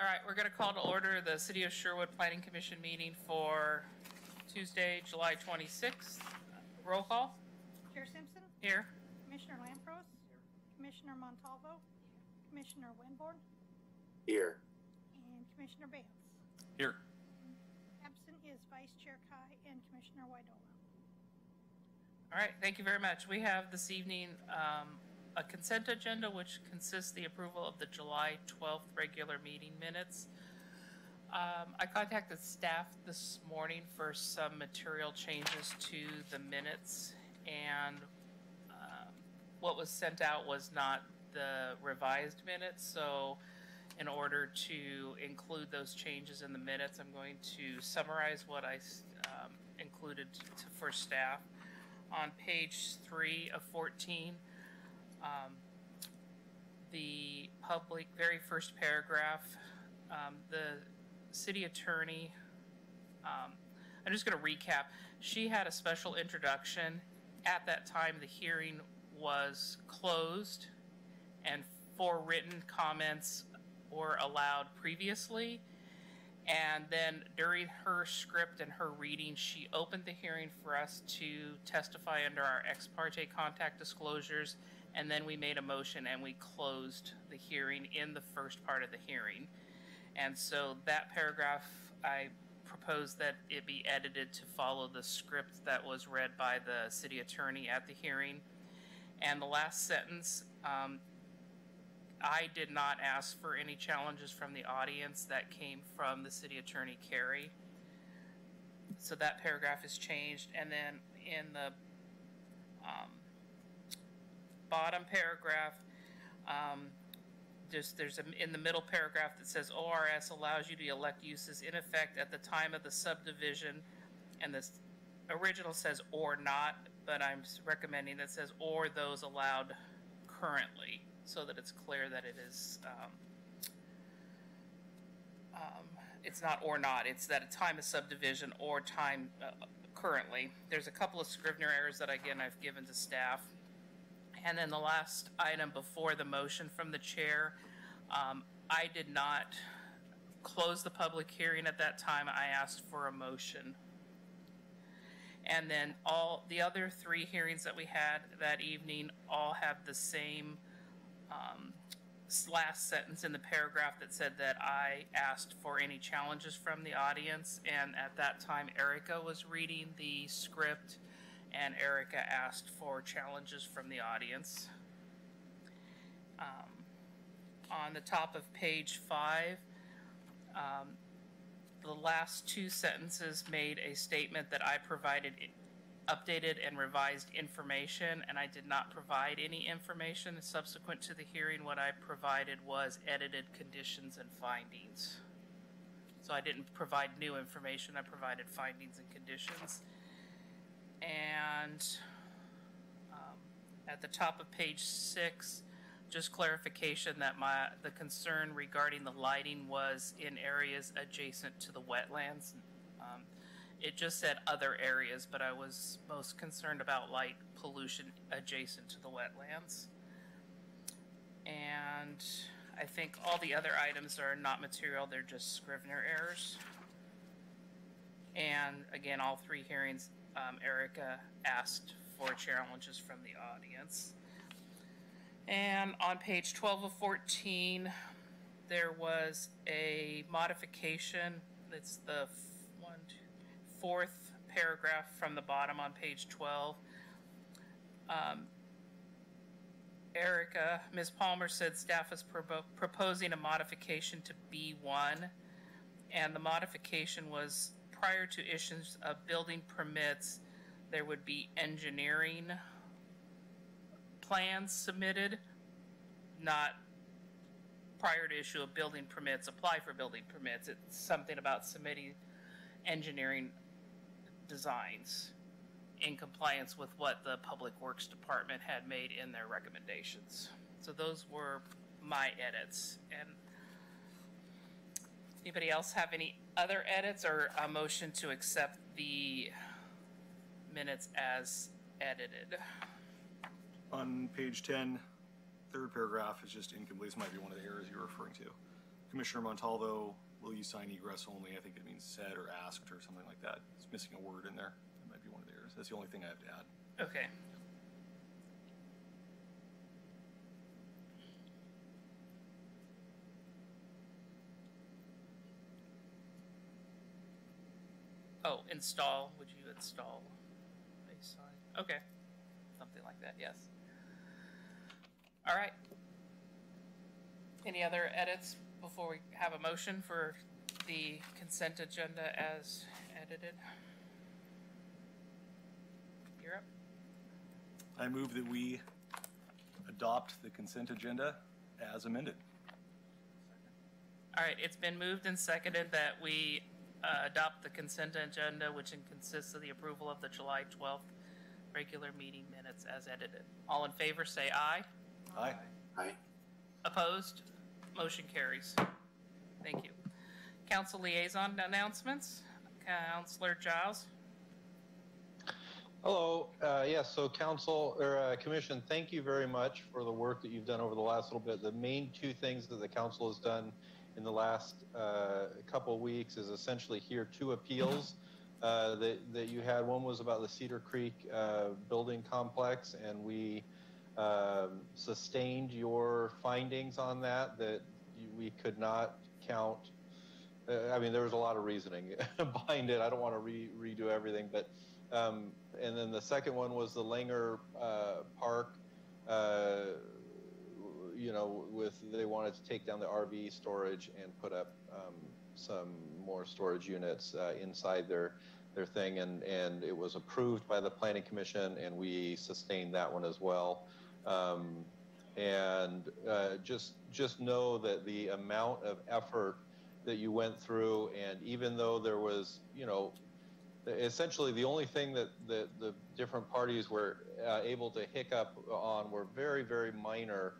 All right, we're going to call to order the City of Sherwood Planning Commission meeting for Tuesday, July 26th. Roll call. Chair Simpson? Here. Commissioner Lampros? Here. Commissioner Montalvo? Here. Commissioner Winborn? Here. And Commissioner Bales? Here. Absent is Vice Chair Kai and Commissioner Wydola. All right, thank you very much. We have this evening a consent agenda which consists the approval of the July 12th regular meeting minutes. I contacted staff this morning for some material changes to the minutes, and what was sent out was not the revised minutes, so in order to include those changes in the minutes, I'm going to summarize what I included for staff. On page 3 of 14, the public, very first paragraph, the city attorney, I'm just going to recap. She had a special introduction. At that time, the hearing was closed and 4 written comments were allowed previously. And then during her script and her reading, she opened the hearing for us to testify under our ex parte contact disclosures, and then we made a motion and we closed the hearing in the first part of the hearing. And so that paragraph, I propose that it be edited to follow the script that was read by the city attorney at the hearing. And the last sentence, I did not ask for any challenges from the audience. That came from the city attorney, Carrie. So that paragraph is changed. And then in the bottom paragraph, there's in the middle paragraph that says ORS allows you to elect uses in effect at the time of the subdivision, and the original says or not, but I'm recommending that says or those allowed currently, so that it's clear that it is, it's not or not, it's that a time of subdivision or time currently. There's a couple of Scrivener errors that, again, I've given to staff. And then the last item before the motion from the chair, I did not close the public hearing at that time. I asked for a motion. And then all the other 3 hearings that we had that evening all have the same last sentence in the paragraph that said that I asked for any challenges from the audience. And at that time, Erica was reading the script, and Erica asked for challenges from the audience. On the top of page 5, the last 2 sentences made a statement that I provided updated and revised information, and I did not provide any information subsequent to the hearing. What I provided was edited conditions and findings. So I didn't provide new information, I provided findings and conditions. And at the top of page 6, just clarification that the concern regarding the lighting was in areas adjacent to the wetlands. It just said other areas, but I was most concerned about light pollution adjacent to the wetlands. And I think all the other items are not material, they're just Scrivener errors. And again, all 3 hearings, Erica asked for challenges from the audience. And on page 12 of 14, there was a modification. It's the 4th paragraph from the bottom on page 12. Erica, Ms. Palmer said staff is proposing a modification to B1, and the modification was prior to issuance of building permits, there would be engineering plans submitted, not prior to issue of building permits, apply for building permits. It's something about submitting engineering designs in compliance with what the Public Works Department had made in their recommendations. So those were my edits. And anybody else have any other edits or a motion to accept the minutes as edited? On page 10, 3rd paragraph is just incomplete. This might be one of the errors you're referring to. Commissioner Montalvo, will you sign egress only? I think it means said or asked or something like that. It's missing a word in there. That might be one of the errors. That's the only thing I have to add. Okay. Oh, install. Would you install a sign? Okay. Something like that, yes. All right. Any other edits before we have a motion for the consent agenda as edited? You're up. I move that we adopt the consent agenda as amended. All right, it's been moved and seconded that we adopt the consent agenda, which consists of the approval of the July 12th regular meeting minutes as edited. All in favor, say aye. Aye. Aye. Opposed? Motion carries. Thank you. Council liaison announcements. Councilor Giles. Hello. Yes, so council or commission, thank you very much for the work that you've done over the last little bit. The main two things that the council has done in the last couple of weeks is essentially hear two appeals that you had. One was about the Cedar Creek building complex, and we sustained your findings on that we could not count. I mean, there was a lot of reasoning behind it. I don't want to redo everything, but and then the second one was the Langer Park. You know, they wanted to take down the RV storage and put up some more storage units inside their thing, and it was approved by the Planning Commission, and we sustained that one as well. Just know that the amount of effort that you went through, and even though there was, you know, essentially the only thing that the different parties were able to hiccup on were very, very minor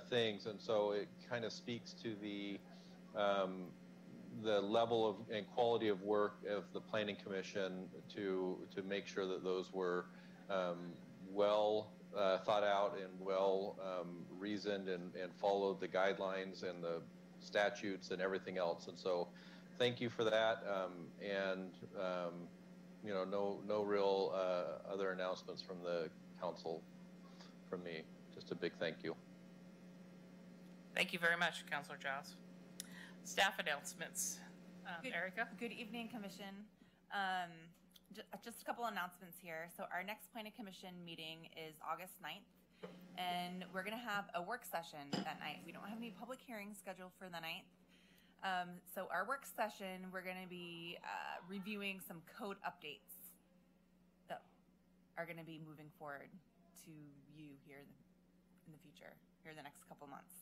things, and so it kind of speaks to the level of and quality of work of the Planning Commission to make sure that those were well thought out and well reasoned and followed the guidelines and the statutes and everything else. And so thank you for that. You know, no real other announcements from the council from me. Just a big thank you. Thank you very much, Councilor Giles. Staff announcements. Erica? Good evening, Commission. Just a couple announcements here. So our next Planning Commission meeting is August 9th, and we're going to have a work session that night. We don't have any public hearings scheduled for the 9th. So our work session, we're going to be reviewing some code updates that are going to be moving forward to you here in the future, here in the next couple months.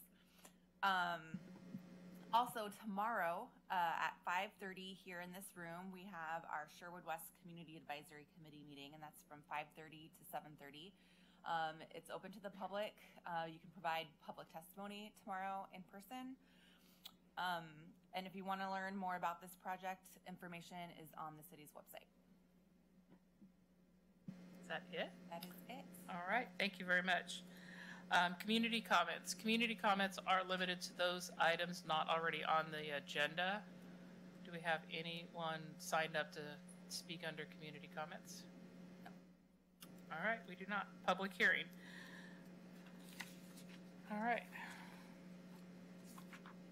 Also tomorrow at 5:30 here in this room, we have our Sherwood West Community Advisory Committee meeting, and that's from 5:30 to 7:30. It's open to the public. You can provide public testimony tomorrow in person. And if you want to learn more about this project, information is on the city's website. Is that it? That is it. All right, thank you very much. Community comments. Community comments are limited to those items not already on the agenda. Do we have anyone signed up to speak under community comments? No. All right, we do not. Public hearing. All right.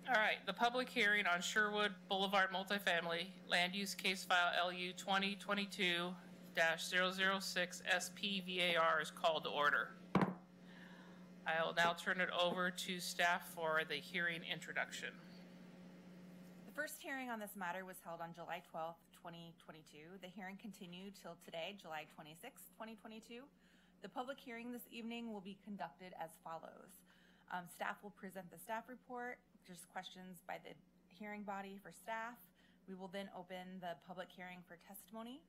All right, the public hearing on Sherwood Boulevard multifamily land use case file LU 2022-006 SPVAR is called to order. I will now turn it over to staff for the hearing introduction. The first hearing on this matter was held on July 12th, 2022. The hearing continued till today, July 26th, 2022. The public hearing this evening will be conducted as follows. Staff will present the staff report, just questions by the hearing body for staff. We will then open the public hearing for testimony,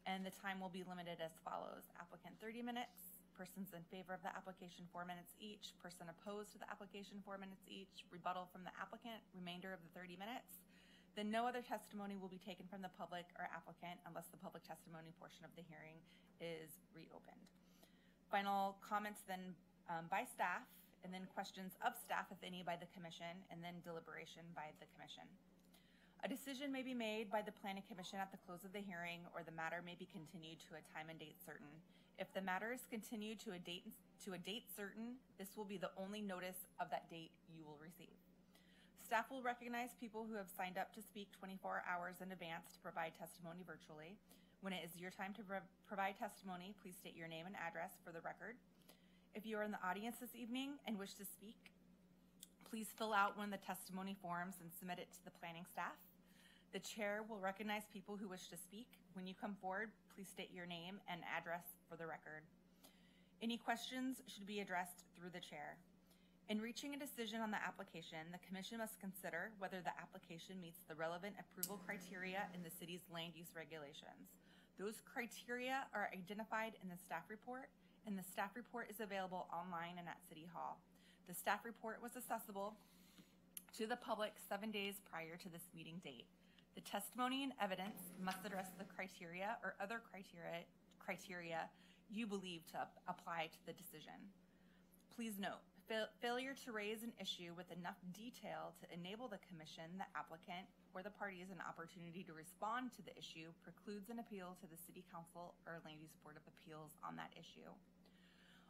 and the time will be limited as follows. Applicant 30 minutes, persons in favor of the application 4 minutes each, person opposed to the application 4 minutes each, rebuttal from the applicant, remainder of the 30 minutes. Then no other testimony will be taken from the public or applicant unless the public testimony portion of the hearing is reopened. Final comments then by staff and then questions of staff, if any, by the commission, and then deliberation by the commission. A decision may be made by the planning commission at the close of the hearing, or the matter may be continued to a time and date certain. If the matter is continued to a date certain, this will be the only notice of that date you will receive. Staff will recognize people who have signed up to speak 24 hours in advance to provide testimony virtually. When it is your time to provide testimony, please state your name and address for the record. If you are in the audience this evening and wish to speak, please fill out one of the testimony forms and submit it to the planning staff. The chair will recognize people who wish to speak. When you come forward, please state your name and address for the record. Any questions should be addressed through the chair. In reaching a decision on the application, the commission must consider whether the application meets the relevant approval criteria in the city's land use regulations. Those criteria are identified in the staff report, and the staff report is available online and at City Hall. The staff report was accessible to the public 7 days prior to this meeting date. The testimony and evidence must address the criteria or other criteria you believe to apply to the decision. Please note, failure to raise an issue with enough detail to enable the commission, the applicant, or the parties an opportunity to respond to the issue precludes an appeal to the City Council or Land Use Board of Appeals on that issue.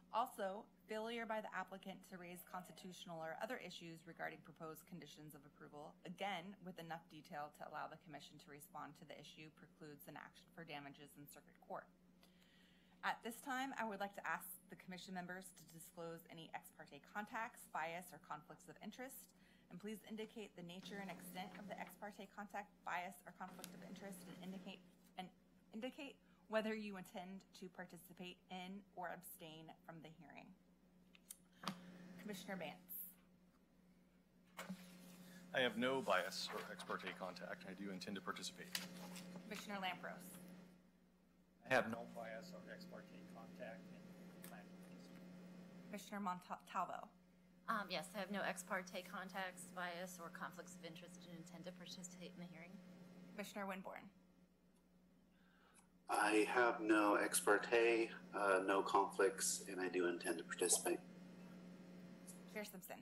Also, failure by the applicant to raise constitutional or other issues regarding proposed conditions of approval, again with enough detail to allow the commission to respond to the issue, precludes an action for damages in circuit court. At this time, I would like to ask the commission members to disclose any ex parte contacts, bias, or conflicts of interest, and please indicate the nature and extent of the ex parte contact, bias, or conflict of interest, and indicate whether you intend to participate in or abstain from the hearing. Commissioner Bantz. I have no bias or ex parte contact. I do intend to participate. Commissioner Lampros. I have no bias or ex parte contact and plan to participate. Commissioner Montalvo. Yes, I have no ex parte contacts, bias, or conflicts of interest and intend to participate in the hearing. Commissioner Winborn. I have no ex parte, no conflicts, and I do intend to participate. Chair Simpson.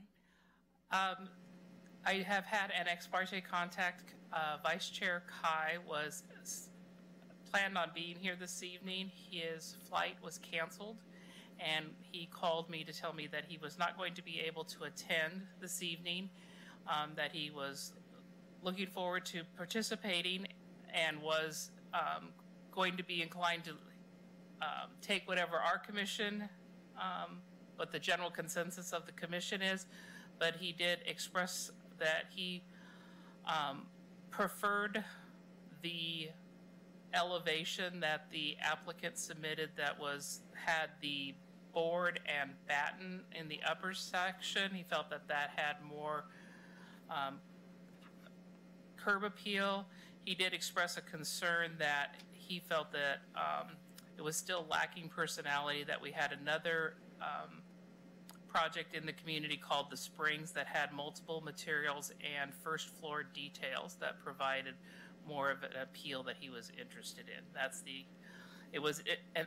I have had an ex parte contact. Vice Chair Kai was planned on being here this evening. His flight was canceled, and he called me to tell me that he was not going to be able to attend this evening, that he was looking forward to participating and was going to be inclined to take whatever our commission, what the general consensus of the commission is, but he did express that he preferred the elevation that the applicant submitted that had the board and batten in the upper section. He felt that that had more curb appeal. He did express a concern that he felt that it was still lacking personality, that we had another project in the community called The Springs that had multiple materials and first floor details that provided more of an appeal that he was interested in. And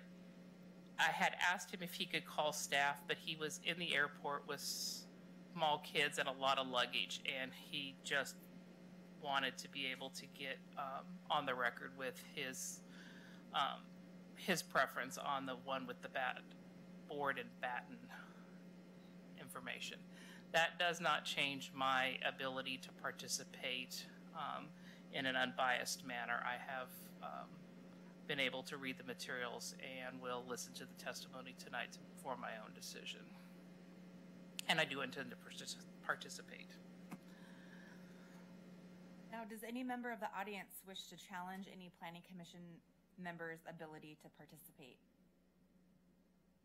I had asked him if he could call staff, but he was in the airport with small kids and a lot of luggage, and he just wanted to be able to get on the record with his preference on the one with the board and batten information. That does not change my ability to participate in an unbiased manner. I have been able to read the materials and will listen to the testimony tonight to form my own decision. And I do intend to participate. Now, does any member of the audience wish to challenge any planning commission members' ability to participate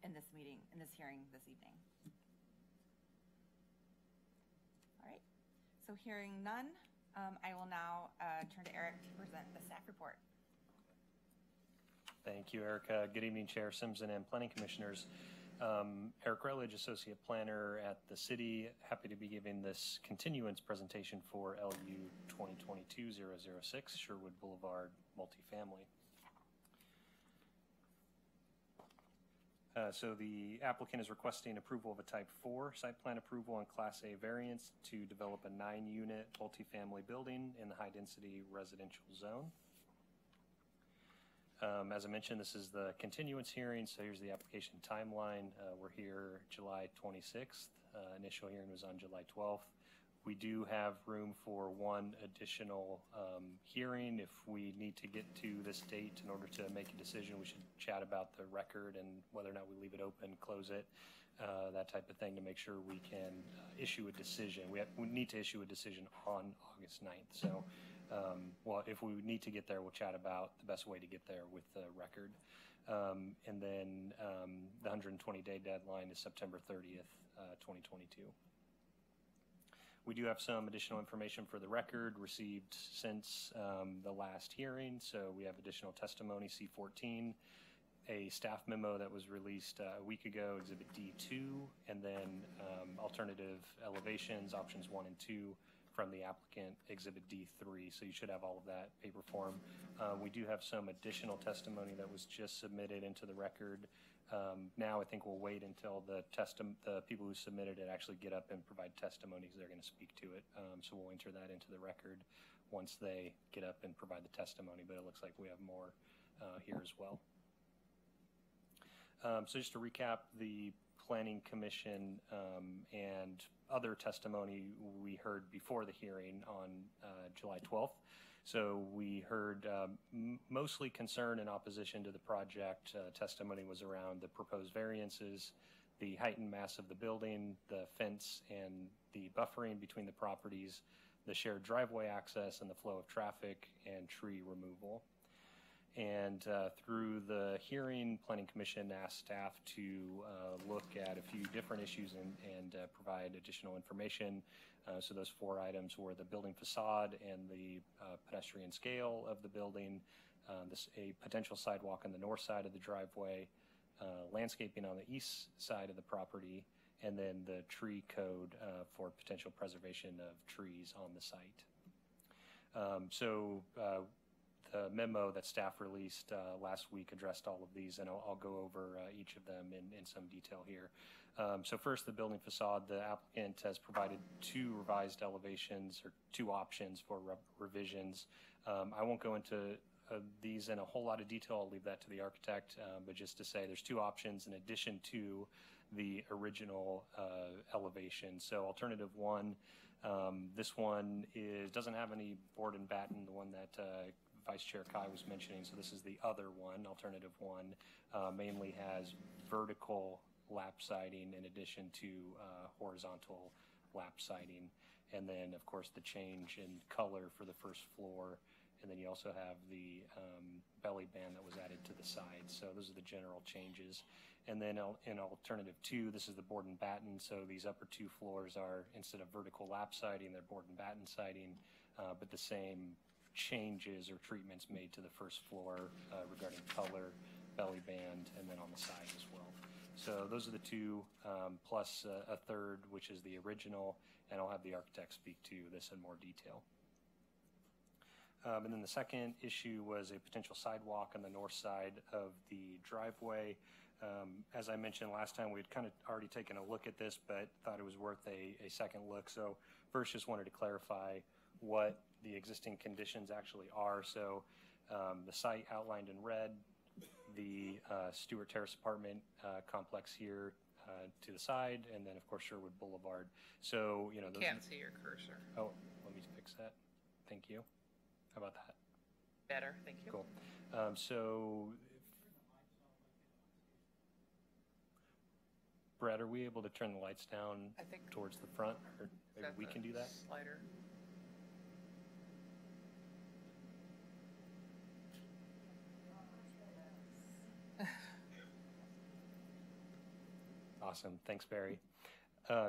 in this meeting, in this hearing this evening? All right, so hearing none, I will now turn to Eric to present the staff report. Thank you, Erica. Good evening, Chair Simpson and Planning Commissioners. Eric Rutledge, Associate Planner at the City. Happy to be giving this continuance presentation for LU 2022-006, Sherwood Boulevard Multifamily. So the applicant is requesting approval of a Type 4 site plan approval on Class A variance to develop a 9-unit multifamily building in the high-density residential zone. As I mentioned, this is the continuance hearing, so here's the application timeline. We're here July 26th. Initial hearing was on July 12th. We do have room for one additional hearing. If we need to get to this date in order to make a decision, we should chat about the record and whether or not we leave it open, close it, that type of thing to make sure we can issue a decision. We need to issue a decision on August 9th. So, well, if we need to get there, we'll chat about the best way to get there with the record. And then the 120-day deadline is September 30th, 2022. We do have some additional information for the record received since the last hearing. So we have additional testimony, C14, a staff memo that was released a week ago, Exhibit D2, and then alternative elevations, options 1 and 2 from the applicant, Exhibit D3. So you should have all of that paper form. We do have some additional testimony that was just submitted into the record. Now I think we'll wait until the people who submitted it actually get up and provide testimonies. They're going to speak to it. So we'll enter that into the record once they get up and provide the testimony, but it looks like we have more here as well. So just to recap, the Planning Commission and other testimony we heard before the hearing on July 12th. So we heard mostly concern and opposition to the project. Testimony was around the proposed variances, the heightened mass of the building, the fence and the buffering between the properties, the shared driveway access and the flow of traffic, and tree removal. And through the hearing, Planning Commission asked staff to look at a few different issues and provide additional information. So those 4 items were the building facade and the pedestrian scale of the building, a potential sidewalk on the north side of the driveway, landscaping on the east side of the property, and then the tree code for potential preservation of trees on the site. The memo that staff released last week addressed all of these, and I'll go over each of them in some detail here. So first, the building facade. The applicant has provided 2 revised elevations, or 2 options for revisions. I won't go into these in a whole lot of detail. I'll leave that to the architect, but just to say there's 2 options in addition to the original elevation. So alternative 1, this one doesn't have any board and batten, the one that Vice Chair Kai was mentioning. So this is the other one, alternative 1, mainly has vertical lap siding in addition to horizontal lap siding. And then, of course, the change in color for the first floor. And then you also have the belly band that was added to the side. So those are the general changes. And then in alternative 2, this is the board and batten. So these upper 2 floors are, instead of vertical lap siding, they're board and batten siding, but the same changes or treatments made to the first floor regarding color, belly band, and then on the side as well. So those are the 2, plus a third, which is the original, and I'll have the architect speak to this in more detail. And then the second issue was a potential sidewalk on the north side of the driveway. As I mentioned last time, we had kind of already taken a look at this, but thought it was worth a second look. So first, just wanted to clarify what the existing conditions actually are. So the site outlined in red, the Stewart Terrace apartment complex here to the side, and then of course Sherwood Boulevard. So those Can't see your cursor. Oh, let me fix that. Thank you. How about that? Better, thank you. Cool. So, Brad, are we able to turn the lights down towards the front, or maybe we can do that? Slider. Awesome. Thanks, Barry.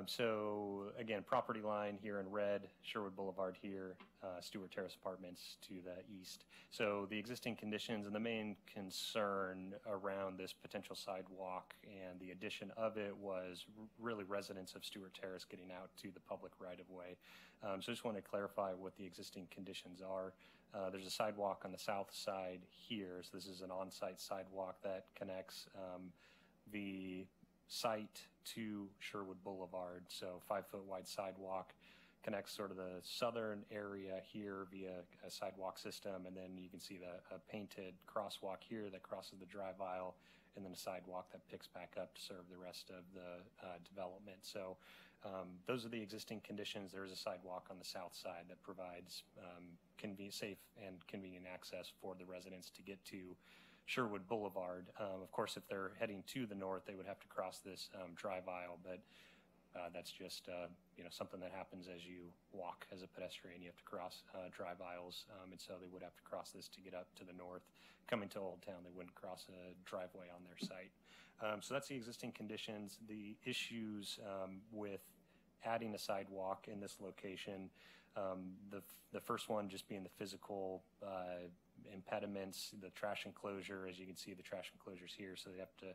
So again, property line here in red, Sherwood Boulevard here, Stewart Terrace Apartments to the east. So the existing conditions and the main concern around this potential sidewalk and the addition of it was really residents of Stewart Terrace getting out to the public right-of-way. So I just want to clarify what the existing conditions are. There's a sidewalk on the south side here. So this is an on-site sidewalk that connects the site to Sherwood Boulevard. So 5-foot wide sidewalk connects sort of the southern area here via a sidewalk system, and then you can see a painted crosswalk here that crosses the drive aisle, and then a sidewalk that picks back up to serve the rest of the development. So those are the existing conditions. There is a sidewalk on the south side that provides safe and convenient access for the residents to get to Sherwood Boulevard. Of course, if they're heading to the north, they would have to cross this drive aisle, but that's just something that happens as you walk as a pedestrian. You have to cross drive aisles, and so they would have to cross this to get up to the north. Coming to Old Town, they wouldn't cross a driveway on their site. So that's the existing conditions. The issues with adding a sidewalk in this location, the first one just being the physical impediments, the trash enclosure. As you can see, the trash enclosure's here, so they have to,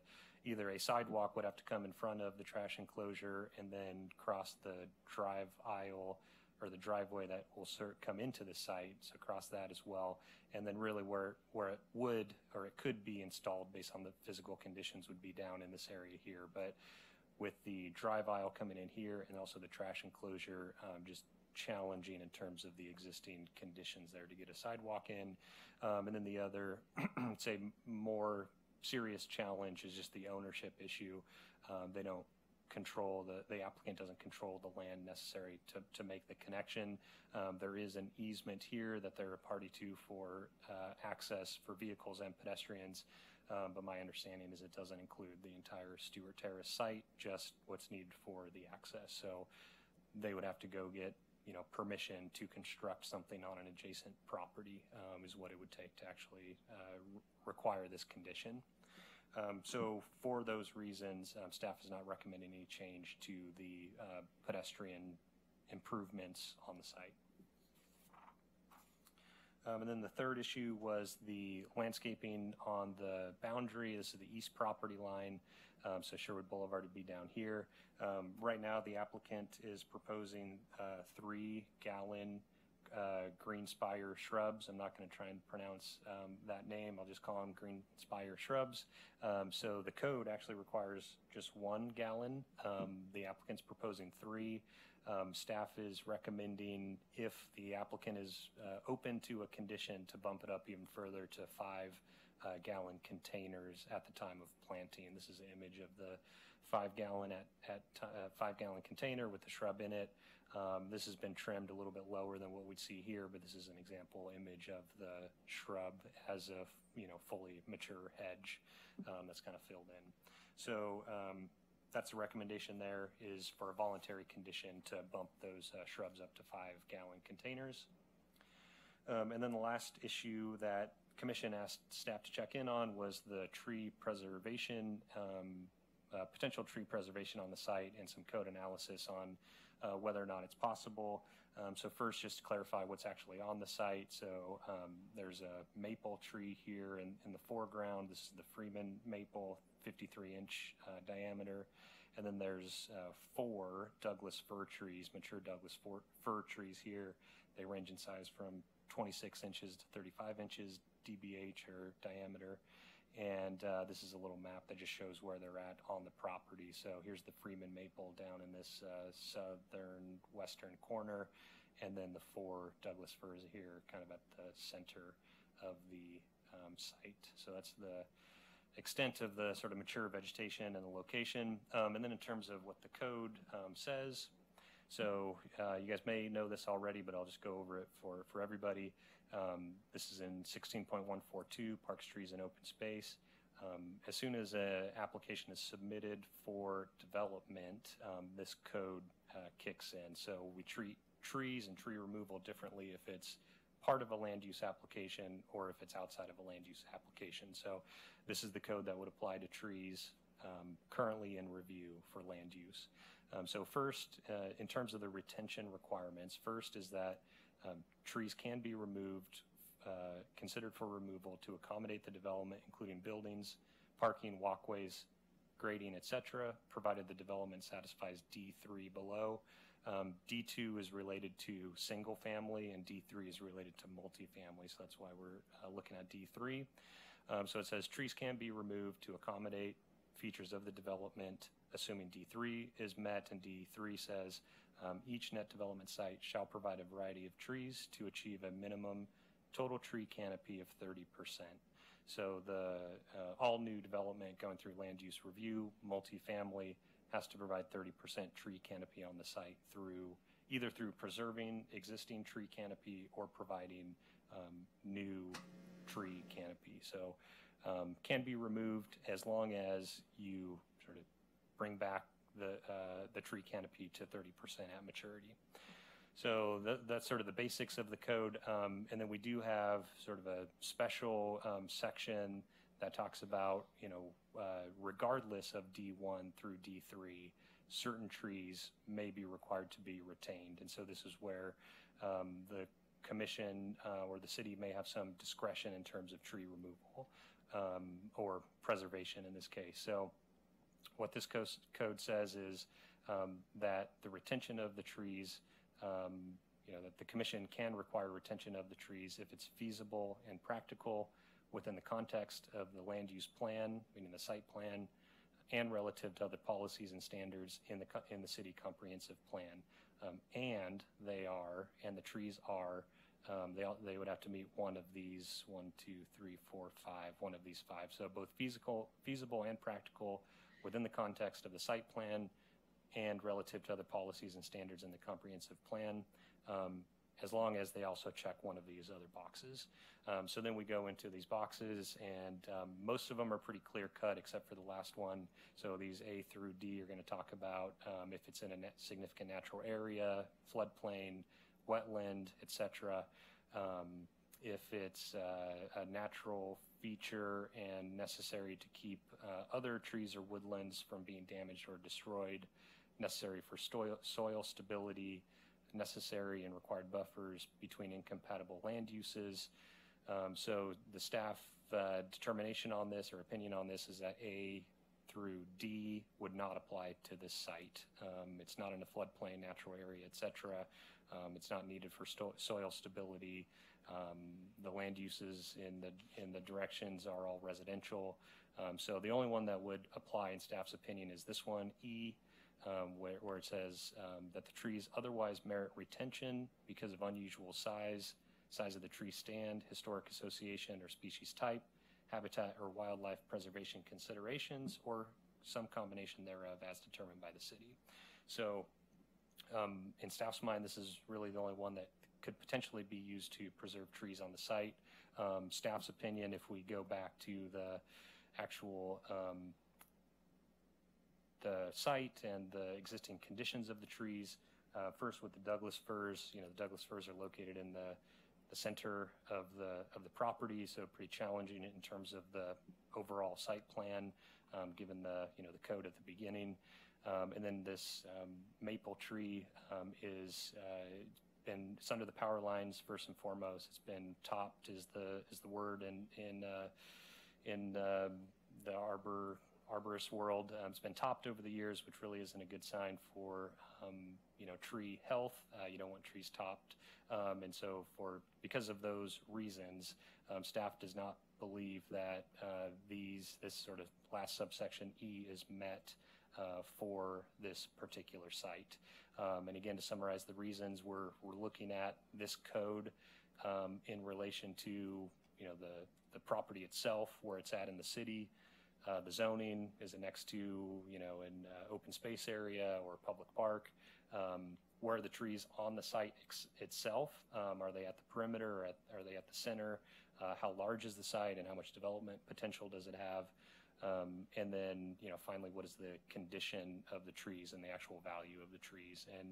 either a sidewalk would have to come in front of the trash enclosure and then cross the drive aisle or the driveway that will come into the site, so cross that as well. And then really where it would or it could be installed based on the physical conditions would be down in this area here. But with the drive aisle coming in here and also the trash enclosure, just challenging in terms of the existing conditions there to get a sidewalk in. And then the other, say, more serious challenge is just the ownership issue. They don't control, the applicant doesn't control the land necessary to make the connection. There is an easement here that they're a party to for access for vehicles and pedestrians. But my understanding is it doesn't include the entire Stewart Terrace site, just what's needed for the access. So they would have to go get permission to construct something on an adjacent property is what it would take to actually require this condition. So for those reasons, staff is not recommending any change to the pedestrian improvements on the site. And then the third issue was the landscaping on the boundary. This is the east property line, so Sherwood Boulevard would be down here. Right now, the applicant is proposing 3-gallon green spire shrubs. I'm not going to try and pronounce that name. I'll just call them green spire shrubs. So the code actually requires just 1 gallon. The applicant's proposing 3. Staff is recommending, if the applicant is open to a condition, to bump it up even further to 5-gallon containers at the time of planting. This is an image of the 5-gallon 5-gallon container with the shrub in it. This has been trimmed a little bit lower than what we'd see here, but this is an example image of the shrub as a fully mature hedge that's kind of filled in. So that's the recommendation there, is for a voluntary condition to bump those shrubs up to 5-gallon containers. And then the last issue that Commission asked staff to check in on was the tree preservation, potential tree preservation on the site, and some code analysis on whether or not it's possible. So first, just to clarify what's actually on the site. So there's a maple tree here in the foreground. This is the Freeman maple, 53-inch diameter. And then there's 4 Douglas fir trees, mature Douglas fir trees here. They range in size from 26 inches to 35 inches DBH or diameter. And this is a little map that just shows where they're at on the property. So here's the Freeman maple down in this southern western corner, and then the 4 Douglas firs here kind of at the center of the site. So that's the extent of the sort of mature vegetation and the location. And then in terms of what the code says, so you guys may know this already, but I'll just go over it for everybody. This is in 16.142, Parks, Trees, and Open Space. As soon as an application is submitted for development, this code kicks in. So we treat trees and tree removal differently if it's part of a land use application or if it's outside of a land use application. So this is the code that would apply to trees currently in review for land use. So first, in terms of the retention requirements, first is that trees can be removed, considered for removal to accommodate the development, including buildings, parking, walkways, grading, etc., provided the development satisfies D3 below. D2 is related to single family and D3 is related to multifamily, so that's why we're looking at D3. So it says trees can be removed to accommodate features of the development, assuming D3 is met, and D3 says each net development site shall provide a variety of trees to achieve a minimum total tree canopy of 30%. So the all new development going through land use review, multifamily, has to provide 30% tree canopy on the site either through preserving existing tree canopy or providing new tree canopy. So can be removed as long as you sort of bring back the tree canopy to 30% at maturity. So that's sort of the basics of the code. And then we do have sort of a special section that talks about, regardless of D1 through D3, certain trees may be required to be retained. And so this is where the commission or the city may have some discretion in terms of tree removal or preservation in this case. So what this code says is that the retention of the trees, that the commission can require retention of the trees if it's feasible and practical within the context of the land use plan, meaning the site plan, and relative to other policies and standards in the city comprehensive plan. And the trees are, they would have to meet one of these, 1, 2, 3, 4, 5, one of these 5. So both feasible and practical within the context of the site plan and relative to other policies and standards in the comprehensive plan, as long as they also check one of these other boxes. So then we go into these boxes, and most of them are pretty clear cut except for the last one. So these A through D are going to talk about if it's in a significant natural area, floodplain, wetland, etc. If it's a natural feature and necessary to keep other trees or woodlands from being damaged or destroyed, necessary for soil stability, necessary and required buffers between incompatible land uses. So the staff determination on this or opinion on this is that A through D would not apply to this site. It's not in a floodplain, natural area, etc. It's not needed for soil stability. The land uses in the directions are all residential. So the only one that would apply in staff's opinion is this one, E, where it says that the trees otherwise merit retention because of unusual size of the tree stand, historic association or species type, habitat or wildlife preservation considerations, or some combination thereof as determined by the city. So in staff's mind, this is really the only one that could potentially be used to preserve trees on the site. Staff's opinion, if we go back to the actual the site and the existing conditions of the trees, first with the Douglas firs, the Douglas firs are located in the center of the property, so pretty challenging in terms of the overall site plan, given the code at the beginning. And then this maple tree it's under the power lines first and foremost. It's been topped is the word in the arborist world. It's been topped over the years, which really isn't a good sign for tree health. You don't want trees topped, and so because of those reasons, staff does not believe that this sort of last subsection E is met for this particular site. And again, to summarize the reasons, we're looking at this code in relation to the property itself, where it's at in the city. The zoning, is it next to an open space area or public park? Where are the trees on the site itself? Are they at the perimeter? Are they at the center? How large is the site, and how much development potential does it have? And then, finally, what is the condition of the trees and the actual value of the trees? And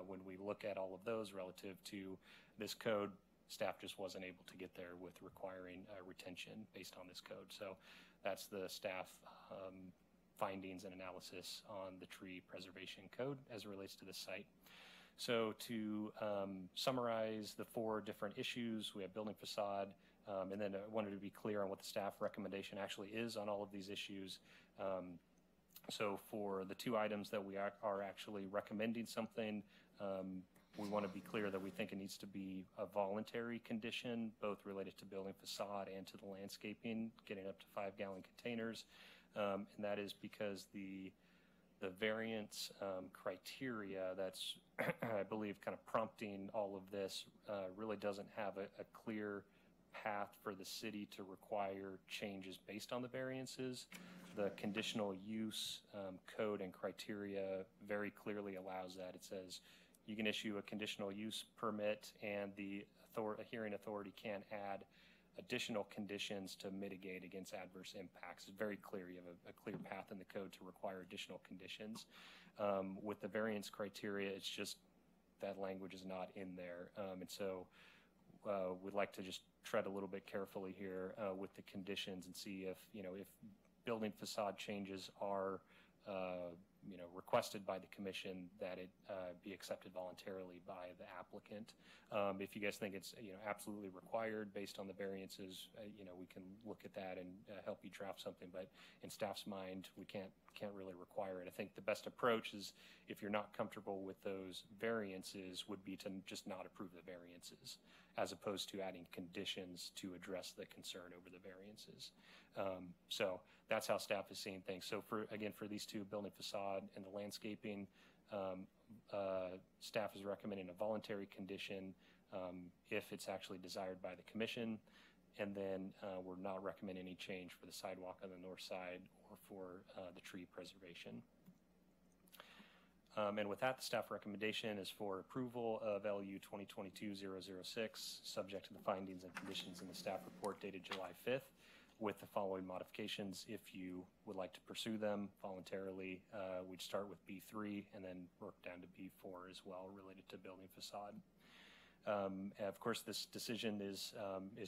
when we look at all of those relative to this code, staff just wasn't able to get there with requiring retention based on this code. So that's the staff findings and analysis on the tree preservation code as it relates to this site. So to summarize the 4 different issues, we have building facade, and then I wanted to be clear on what the staff recommendation actually is on all of these issues. So for the 2 items that we are actually recommending something, we want to be clear that we think it needs to be a voluntary condition, both related to building facade and to the landscaping, getting up to 5-gallon containers. and that is because the variance criteria that's, I believe, kind of prompting all of this really doesn't have a clear path for the city to require changes based on the variances. The conditional use code and criteria very clearly allows that. It says you can issue a conditional use permit, and the hearing authority can add additional conditions to mitigate against adverse impacts. It's very clear. You have a clear path in the code to require additional conditions. With the variance criteria, it's just that language is not in there. And so we'd like to just tread a little bit carefully here with the conditions and see if, if building facade changes are requested by the commission, that it be accepted voluntarily by the applicant. If you guys think it's absolutely required based on the variances, we can look at that and help you draft something. But in staff's mind, we can't really require it. I think the best approach is, if you're not comfortable with those variances, would be to just not approve the variances, as opposed to adding conditions to address the concern over the variances. So that's how staff is seeing things. So for these two, building facade and the landscaping, staff is recommending a voluntary condition if it's actually desired by the commission. And then we're not recommending any change for the sidewalk on the north side or for the tree preservation. And with that, the staff recommendation is for approval of LU 2022-006, subject to the findings and conditions in the staff report dated July 5th, with the following modifications. If you would like to pursue them voluntarily, we'd start with B3 and then work down to B4 as well, related to building facade. Of course, this decision is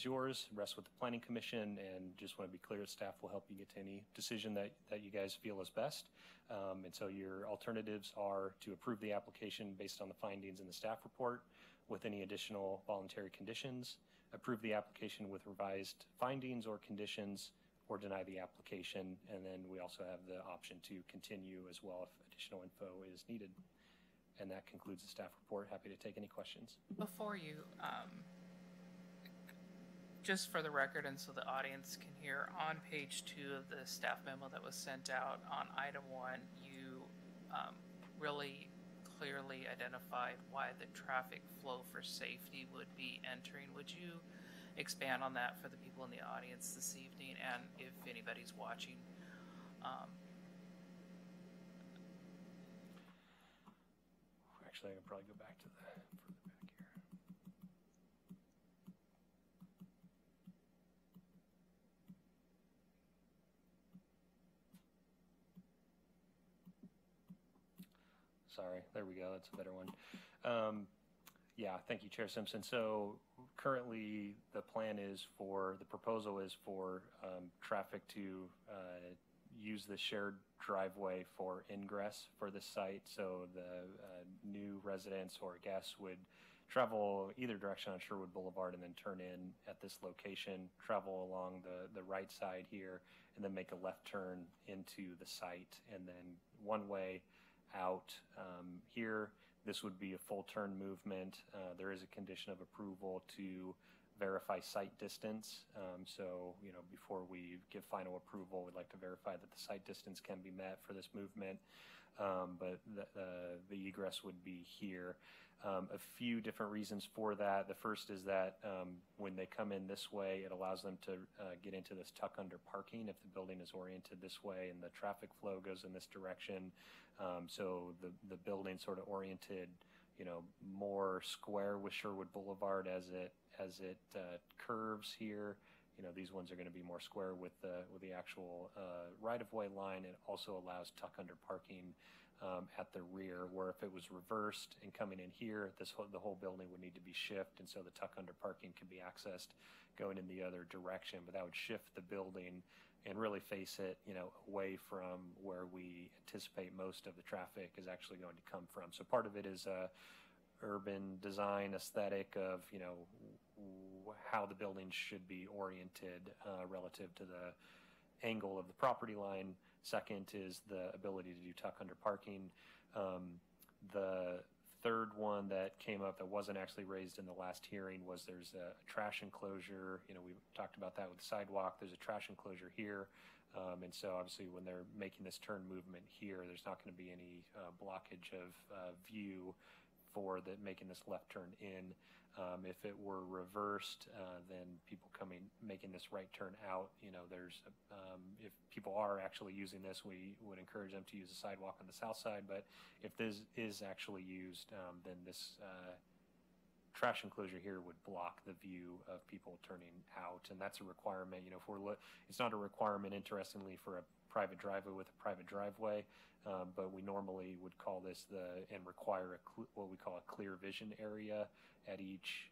yours, rests with the Planning Commission, and just want to be clear, staff will help you get to any decision that you guys feel is best. And so your alternatives are to approve the application based on the findings in the staff report with any additional voluntary conditions, approve the application with revised findings or conditions, or deny the application. And then we also have the option to continue as well if additional info is needed. And that concludes the staff report. Happy to take any questions. Before you, just for the record and so the audience can hear, on page 2 of the staff memo that was sent out on item 1, you really clearly identified why the traffic flow for safety would be entering. Would you expand on that for the people in the audience this evening, and if anybody's watching? Actually, I can probably go back to the further back here. Sorry, there we go. That's a better one. Yeah, thank you, Chair Simpson. So currently, the proposal is for traffic to use the shared driveway for ingress for the site. So the new residents or guests would travel either direction on Sherwood Boulevard and then turn in at this location, travel along the right side here, and then make a left turn into the site, and then one way out here. This would be a full turn movement. There is a condition of approval to verify site distance. So, before we give final approval, we'd like to verify that the site distance can be met for this movement. But the egress would be here. A few different reasons for that. The first is that when they come in this way, it allows them to get into this tuck under parking if the building is oriented this way and the traffic flow goes in this direction. So the building sort of oriented, more square with Sherwood Boulevard as it curves here. These ones are going to be more square with the actual right-of-way line. It also allows tuck under parking at the rear, where if it was reversed and coming in here, the whole building would need to be shifted, and so the tuck under parking could be accessed going in the other direction. But that would shift the building and really face it, away from where we anticipate most of the traffic is actually going to come from. So part of it is urban design aesthetic of, how the building should be oriented relative to the angle of the property line. Second is the ability to do tuck under parking. The third one that came up that wasn't actually raised in the last hearing was there's a trash enclosure. We talked about that with the sidewalk. There's a trash enclosure here And so obviously when they're making this turn movement here, there's not going to be any blockage of view for making this left turn in. If it were reversed, then people making this right turn out, if people are actually using this, we would encourage them to use the sidewalk on the south side. But if this is actually used, then this trash enclosure here would block the view of people turning out, and that's a requirement. It's not a requirement, interestingly, for a private driveway with a private driveway, but we normally would call this and require what we call a clear vision area at each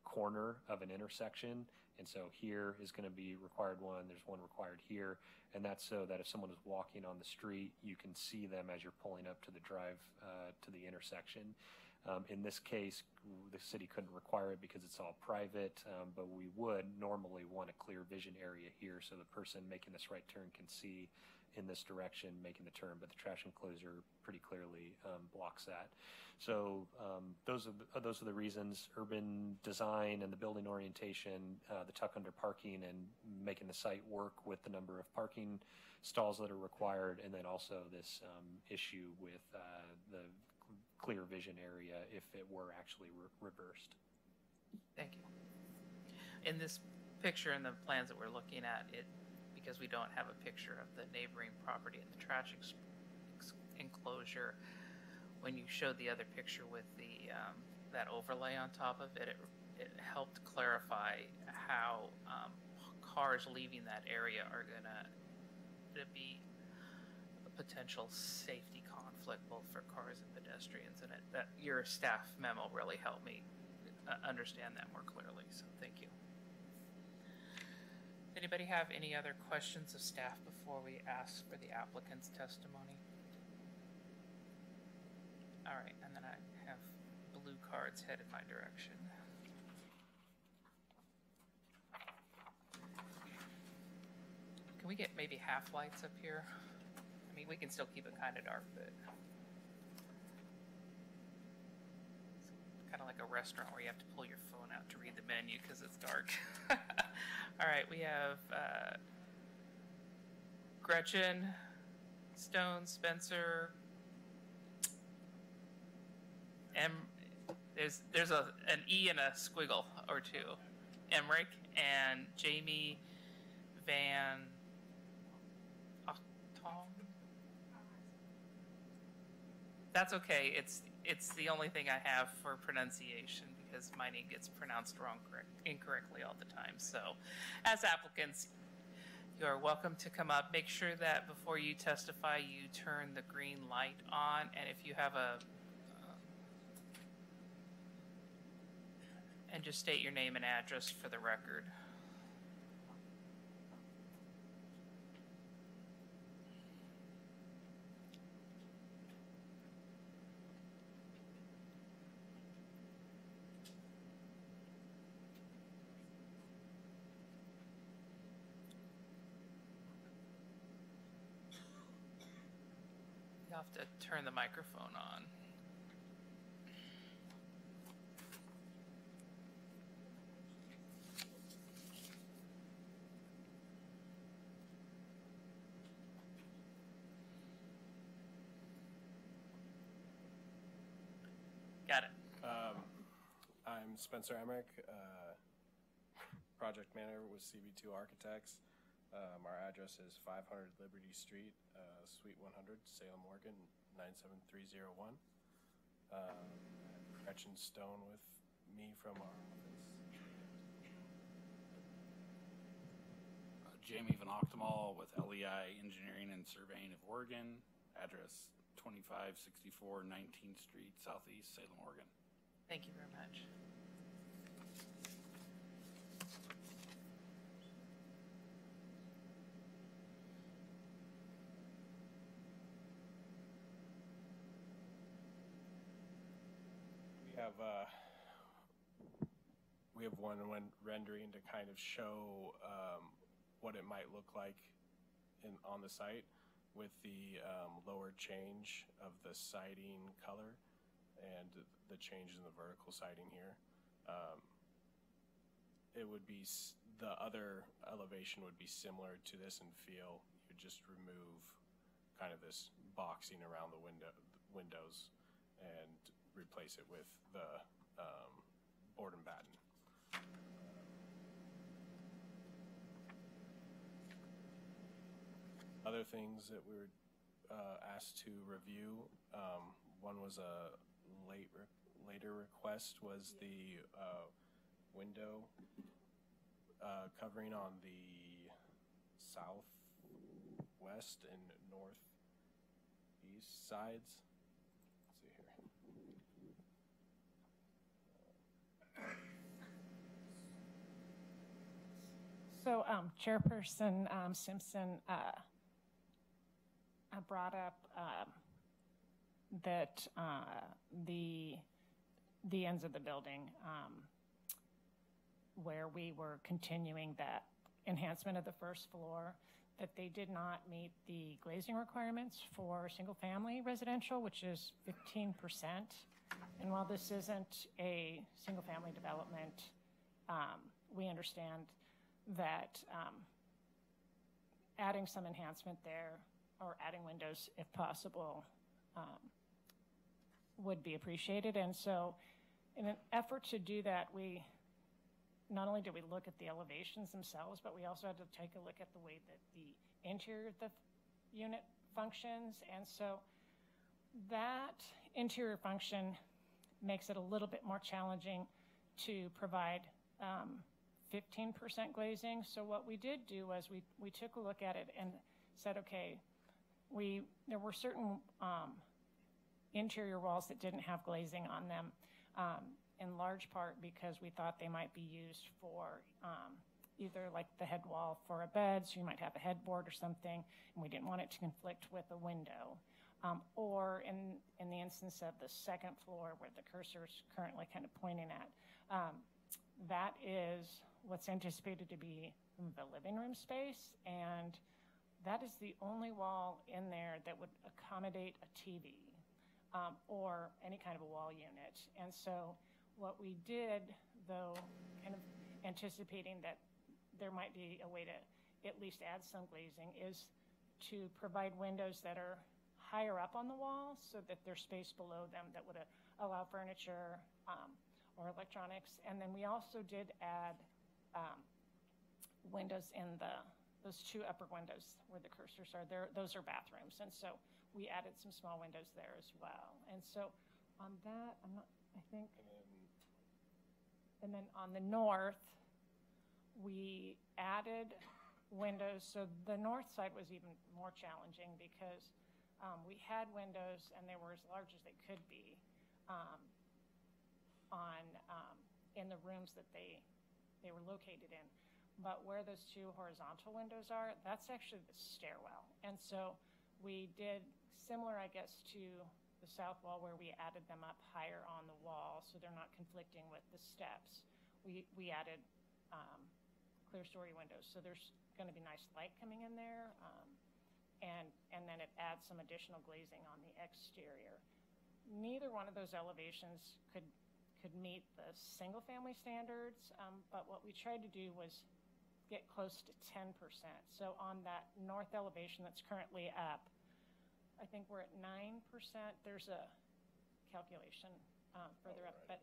corner of an intersection. And so here is going to be required one. There's one required here, and that's so that if someone is walking on the street, you can see them as you're pulling up to the to the intersection. In this case, the city couldn't require it because it's all private, but we would normally want a clear vision area here so the person making this right turn can see in this direction making the turn, but the trash enclosure pretty clearly blocks that. So those are the reasons: urban design and the building orientation, the tuck under parking and making the site work with the number of parking stalls that are required, and then also this issue with the clear vision area if it were actually reversed. Thank you. In this picture and the plans that we're looking at, because we don't have a picture of the neighboring property and the trash enclosure, when you showed the other picture with the that overlay on top of it, it helped clarify how cars leaving that area are gonna be a potential safety conflict both for cars and pedestrians, and that your staff memo really helped me understand that more clearly, so thank you. Anybody have any other questions of staff before we ask for the applicant's testimony? All right, and then I have blue cards headed my direction. Can we get maybe half lights up here? I mean, we can still keep it kind of dark, but it's kind of like a restaurant where you have to pull your phone out to read the menu because it's dark. All right, we have Gretchen, Stone, Spencer, there's an E and a squiggle or two, Emmerich, and Jamie Van Tom. That's okay. It's the only thing I have for pronunciation because my name gets pronounced incorrectly all the time. So, as applicants, you are welcome to come up. Make sure that before you testify, you turn the green light on, and if you have and just state your name and address for the record. You have to turn the microphone on. Got it. I'm Spencer Emmerich, project manager with CB2 Architects. Our address is 500 Liberty Street, Suite 100, Salem, Oregon, 97301. Gretchen Stone with me from our office. Jamie Van Ochtemal with LEI Engineering and Surveying of Oregon, address 2564 19th Street, Southeast Salem, Oregon. Thank you very much. We have one rendering to kind of show what it might look like on the site with the lower change of the siding color and the change in the vertical siding here. It would be the other elevation would be similar to this in feel. You would just remove kind of this boxing around the windows and replace it with the board and batten. Other things that we were asked to review, one was a later request was the window covering on the southwest and northeast sides. Let's see here. So Chairperson Simpson brought up that the ends of the building where we were continuing that enhancement of the first floor, that they did not meet the glazing requirements for single-family residential, which is 15%. And while this isn't a single-family development, we understand that adding some enhancement there, or adding windows if possible, would be appreciated. And so in an effort to do that, we not only did we look at the elevations themselves, but we also had to take a look at the way that the interior of the unit functions. And so that interior function makes it a little bit more challenging to provide 15% glazing. So what we did do was we took a look at it and said, okay, there were certain interior walls that didn't have glazing on them, in large part because we thought they might be used for either like the head wall for a bed, so you might have a headboard or something, and we didn't want it to conflict with a window. Or in the instance of the second floor where the cursor is currently kind of pointing at, that is what's anticipated to be the living room space, and that is the only wall in there that would accommodate a TV or any kind of a wall unit. And so what we did, though, kind of anticipating that there might be a way to at least add some glazing, is to provide windows that are higher up on the wall so that there's space below them that would allow furniture or electronics. And then we also did add windows in those two upper windows where the cursors are there. Those are bathrooms. And so we added some small windows there as well. And so on that, and then on the north, we added windows. So the north side was even more challenging because we had windows and they were as large as they could be in the rooms that they were located in. But where those two horizontal windows are, that's actually the stairwell. And so we did similar, I guess, to the south wall where we added them up higher on the wall so they're not conflicting with the steps. We added clear story windows, so there's going to be nice light coming in there, and then it adds some additional glazing on the exterior. Neither one of those elevations could meet the single family standards, but what we tried to do was get close to 10%. So on that north elevation that's currently up, I think we're at 9%. There's a calculation further up, but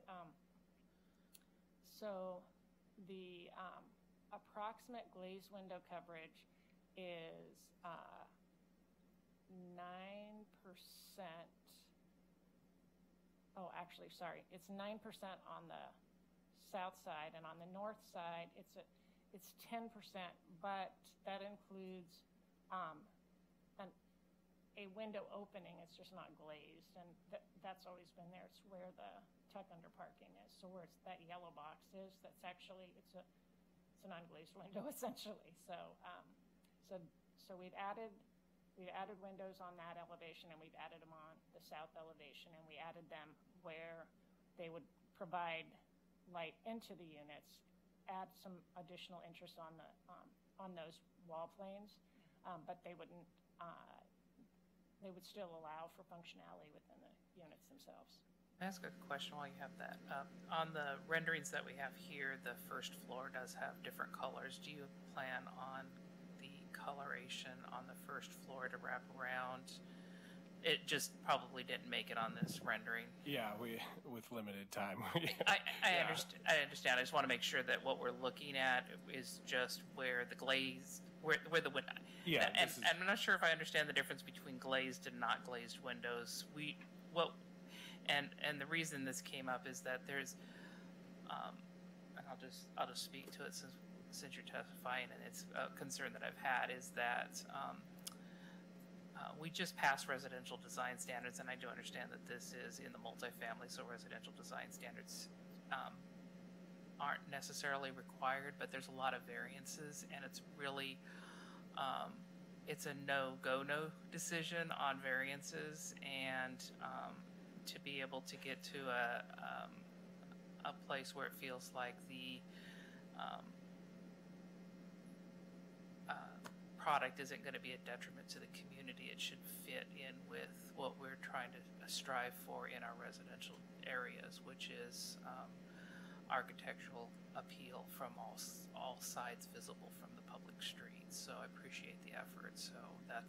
so the approximate glazed window coverage is 9%. Oh, actually, sorry. It's 9% on the south side, and on the north side, it's 10%, but that includes a window opening. It's just not glazed, and that's always been there. It's where the tuck under parking is. So where that yellow box is, that's actually it's an unglazed window essentially. So we've added windows on that elevation, and we've added them on the south elevation, and we added them where they would provide light into the units, add some additional interest on those wall planes, but they wouldn't. They would still allow for functionality within the units themselves. Can I ask a question while you have that up? On the renderings that we have here, the first floor does have different colors. Do you plan on the coloration on the first floor to wrap around? It just probably didn't make it on this rendering. Yeah, with limited time. I understand. I just want to make sure that what we're looking at is just where the glaze, where the window. Yeah, and I'm not sure if I understand the difference between glazed and not glazed windows. And the reason this came up is that there's, and I'll just speak to it since you're testifying, and it's a concern that I've had is that we just passed residential design standards, and I do understand that this is in the multifamily, so residential design standards aren't necessarily required, but there's a lot of variances, and it's really it's a no decision on variances, and to be able to get to a place where it feels like the product isn't going to be a detriment to the community. It should fit in with what we're trying to strive for in our residential areas, which is architectural appeal from all sides visible from the public streets. So I appreciate the effort. So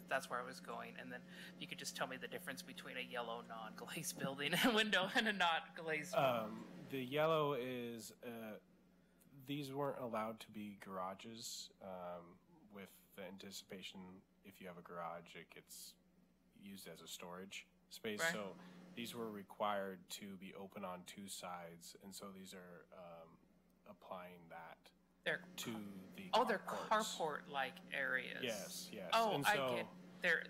that's where I was going. And then you could just tell me the difference between a yellow non-glazed building window and a not glazed The yellow is these weren't allowed to be garages with the anticipation if you have a garage it gets used as a storage space. Right. So these were required to be open on two sides, and so these are applying that to the they're carport-like areas. Yes. Oh, and so, I get.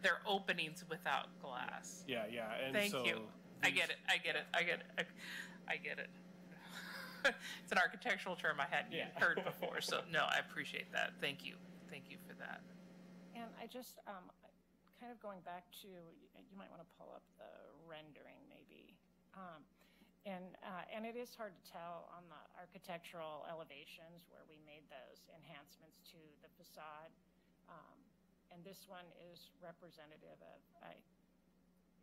They're openings without glass. Yeah. And Thank so you. I get it. It's an architectural term I hadn't heard before. So no, I appreciate that. Thank you for that. And I just, kind of going back to, you might want to pull up the rendering maybe. And it is hard to tell on the architectural elevations where we made those enhancements to the facade. And this one is representative of, I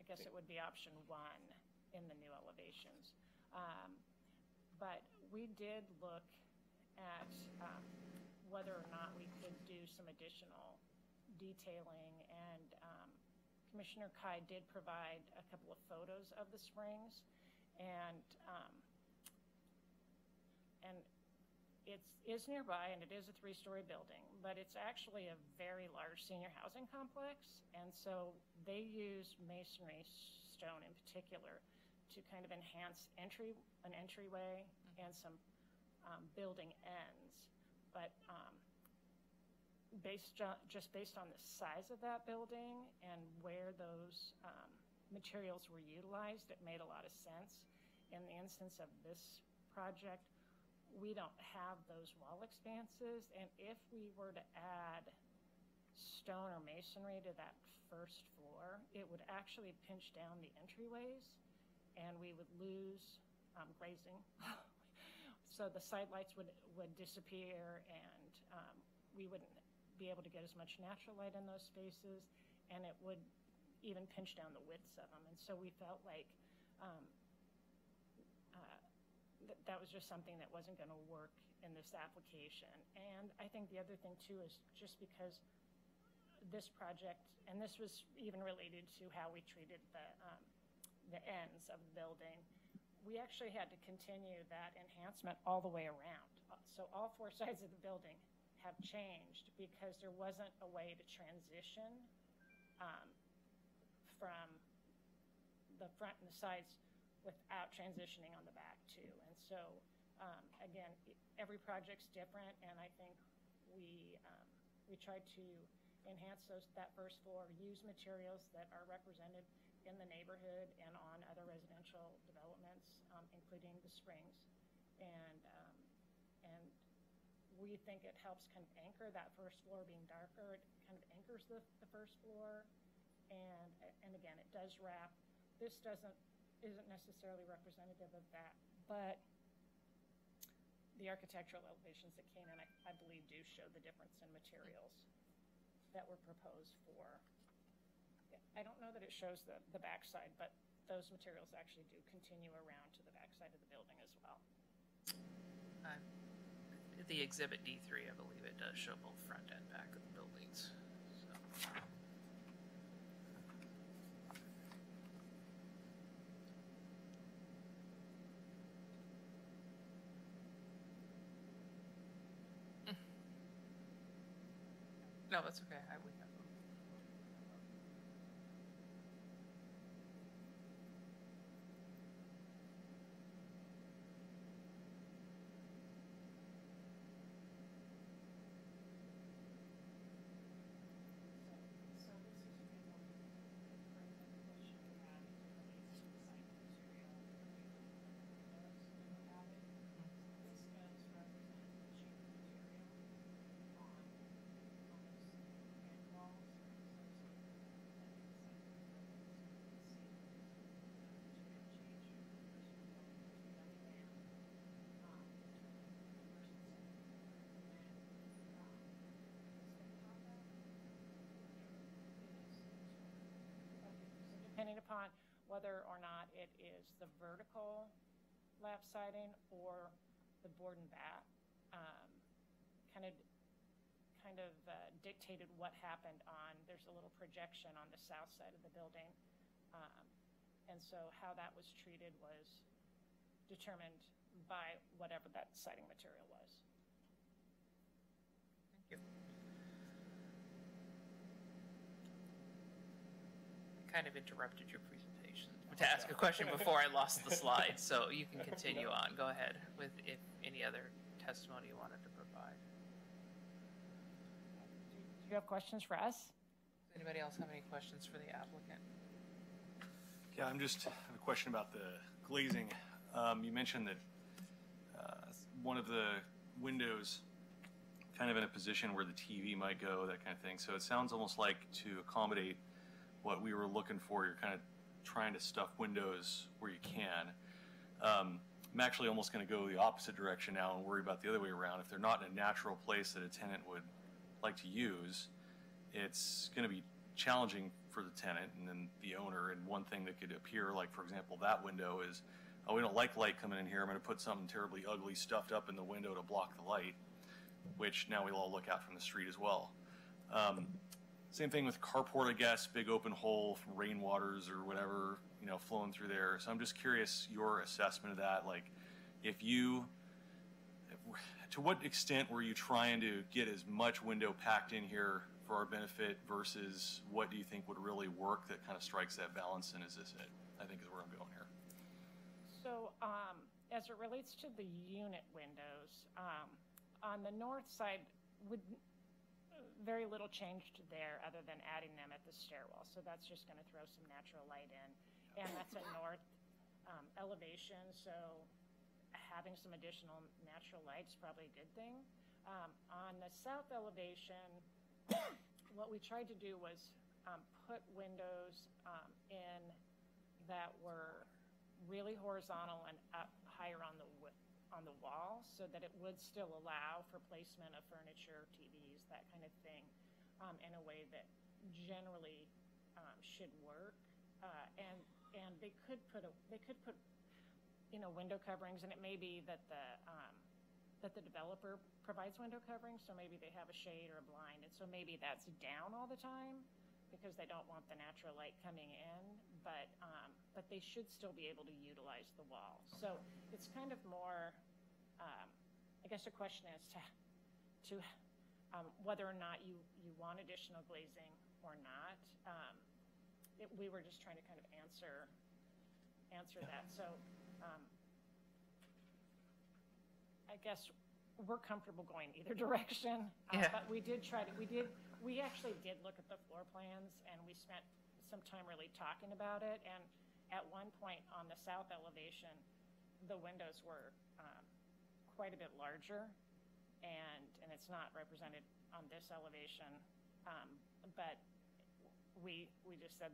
guess it would be option 1 in the new elevations. But we did look at whether or not we could do some additional detailing, and Commissioner Kai did provide a couple of photos of the springs, and it is nearby, and it is a 3-story building, but it's actually a very large senior housing complex, and so they use masonry stone in particular to kind of enhance an entryway and some building ends. But just based on the size of that building and where those materials were utilized, it made a lot of sense. In the instance of this project, we don't have those wall expanses, and if we were to add stone or masonry to that first floor, it would actually pinch down the entryways, and we would lose glazing. So the sidelights would disappear, and we wouldn't be able to get as much natural light in those spaces, and it would even pinch down the widths of them. And so we felt like that was just something that wasn't going to work in this application. And I think the other thing too is just because this project, and this was even related to how we treated the ends of the building, we actually had to continue that enhancement all the way around. So all 4 sides of the building have changed because there wasn't a way to transition from the front and the sides without transitioning on the back too. And so again, every project's different, and I think we tried to enhance that first floor, use materials that are represented in the neighborhood and on other residential developments, including the springs, and we think it helps kind of anchor that first floor being darker. It kind of anchors the first floor, and again, it does wrap. This isn't necessarily representative of that, but the architectural elevations that came in, I believe, do show the difference in materials that were proposed for I don't know that it shows the backside, but those materials actually do continue around to the backside of the building as well. The exhibit D3, I believe it does show both front and back of the buildings. So. No, that's okay. We have them. Depending upon whether or not it is the vertical lap siding or the board and bat, kind of dictated what happened on. There's a little projection on the south side of the building, and so how that was treated was determined by whatever that siding material was. Thank you. Kind of interrupted your presentation to ask a question before I lost the slide, so you can continue on. Go ahead with if any other testimony you wanted to provide. Do you have questions for us? Does anybody else have any questions for the applicant? Yeah, I have a question about the glazing. You mentioned that one of the windows kind of in a position where the TV might go, that kind of thing. So it sounds almost like to accommodate what we were looking for, you're kind of trying to stuff windows where you can. I'm actually almost going to go the opposite direction now and worry about the other way around. If they're not in a natural place that a tenant would like to use, it's going to be challenging for the tenant and then the owner. And one thing that could appear, like for example, that window is, oh, we don't like light coming in here. I'm going to put something terribly ugly stuffed up in the window to block the light, which now we'll all look out from the street as well. Same thing with carport, I guess, big open hole from rainwaters or whatever, flowing through there. So I'm just curious your assessment of that. Like, to what extent were you trying to get as much window packed in here for our benefit versus what do you think would really work that kind of strikes that balance? And is this it? I think is where I'm going here. So as it relates to the unit windows, on the north side, very little changed there other than adding them at the stairwell. So that's just going to throw some natural light in. And that's a north elevation, so having some additional natural light is probably a good thing. On the south elevation, what we tried to do was put windows in that were really horizontal and up higher on the wall, so that it would still allow for placement of furniture, TVs, that kind of thing, in a way that generally should work. And they could put window coverings, and it may be that the developer provides window coverings, so maybe they have a shade or a blind, and so maybe that's down all the time because they don't want the natural light coming in, but they should still be able to utilize the wall. So it's kind of more, I guess the question is to whether or not you want additional glazing or not. We were just trying to kind of answer that. So I guess we're comfortable going either direction, but we actually did look at the floor plans, and we spent some time really talking about it. And at one point on the south elevation, the windows were quite a bit larger, and it's not represented on this elevation. But we just said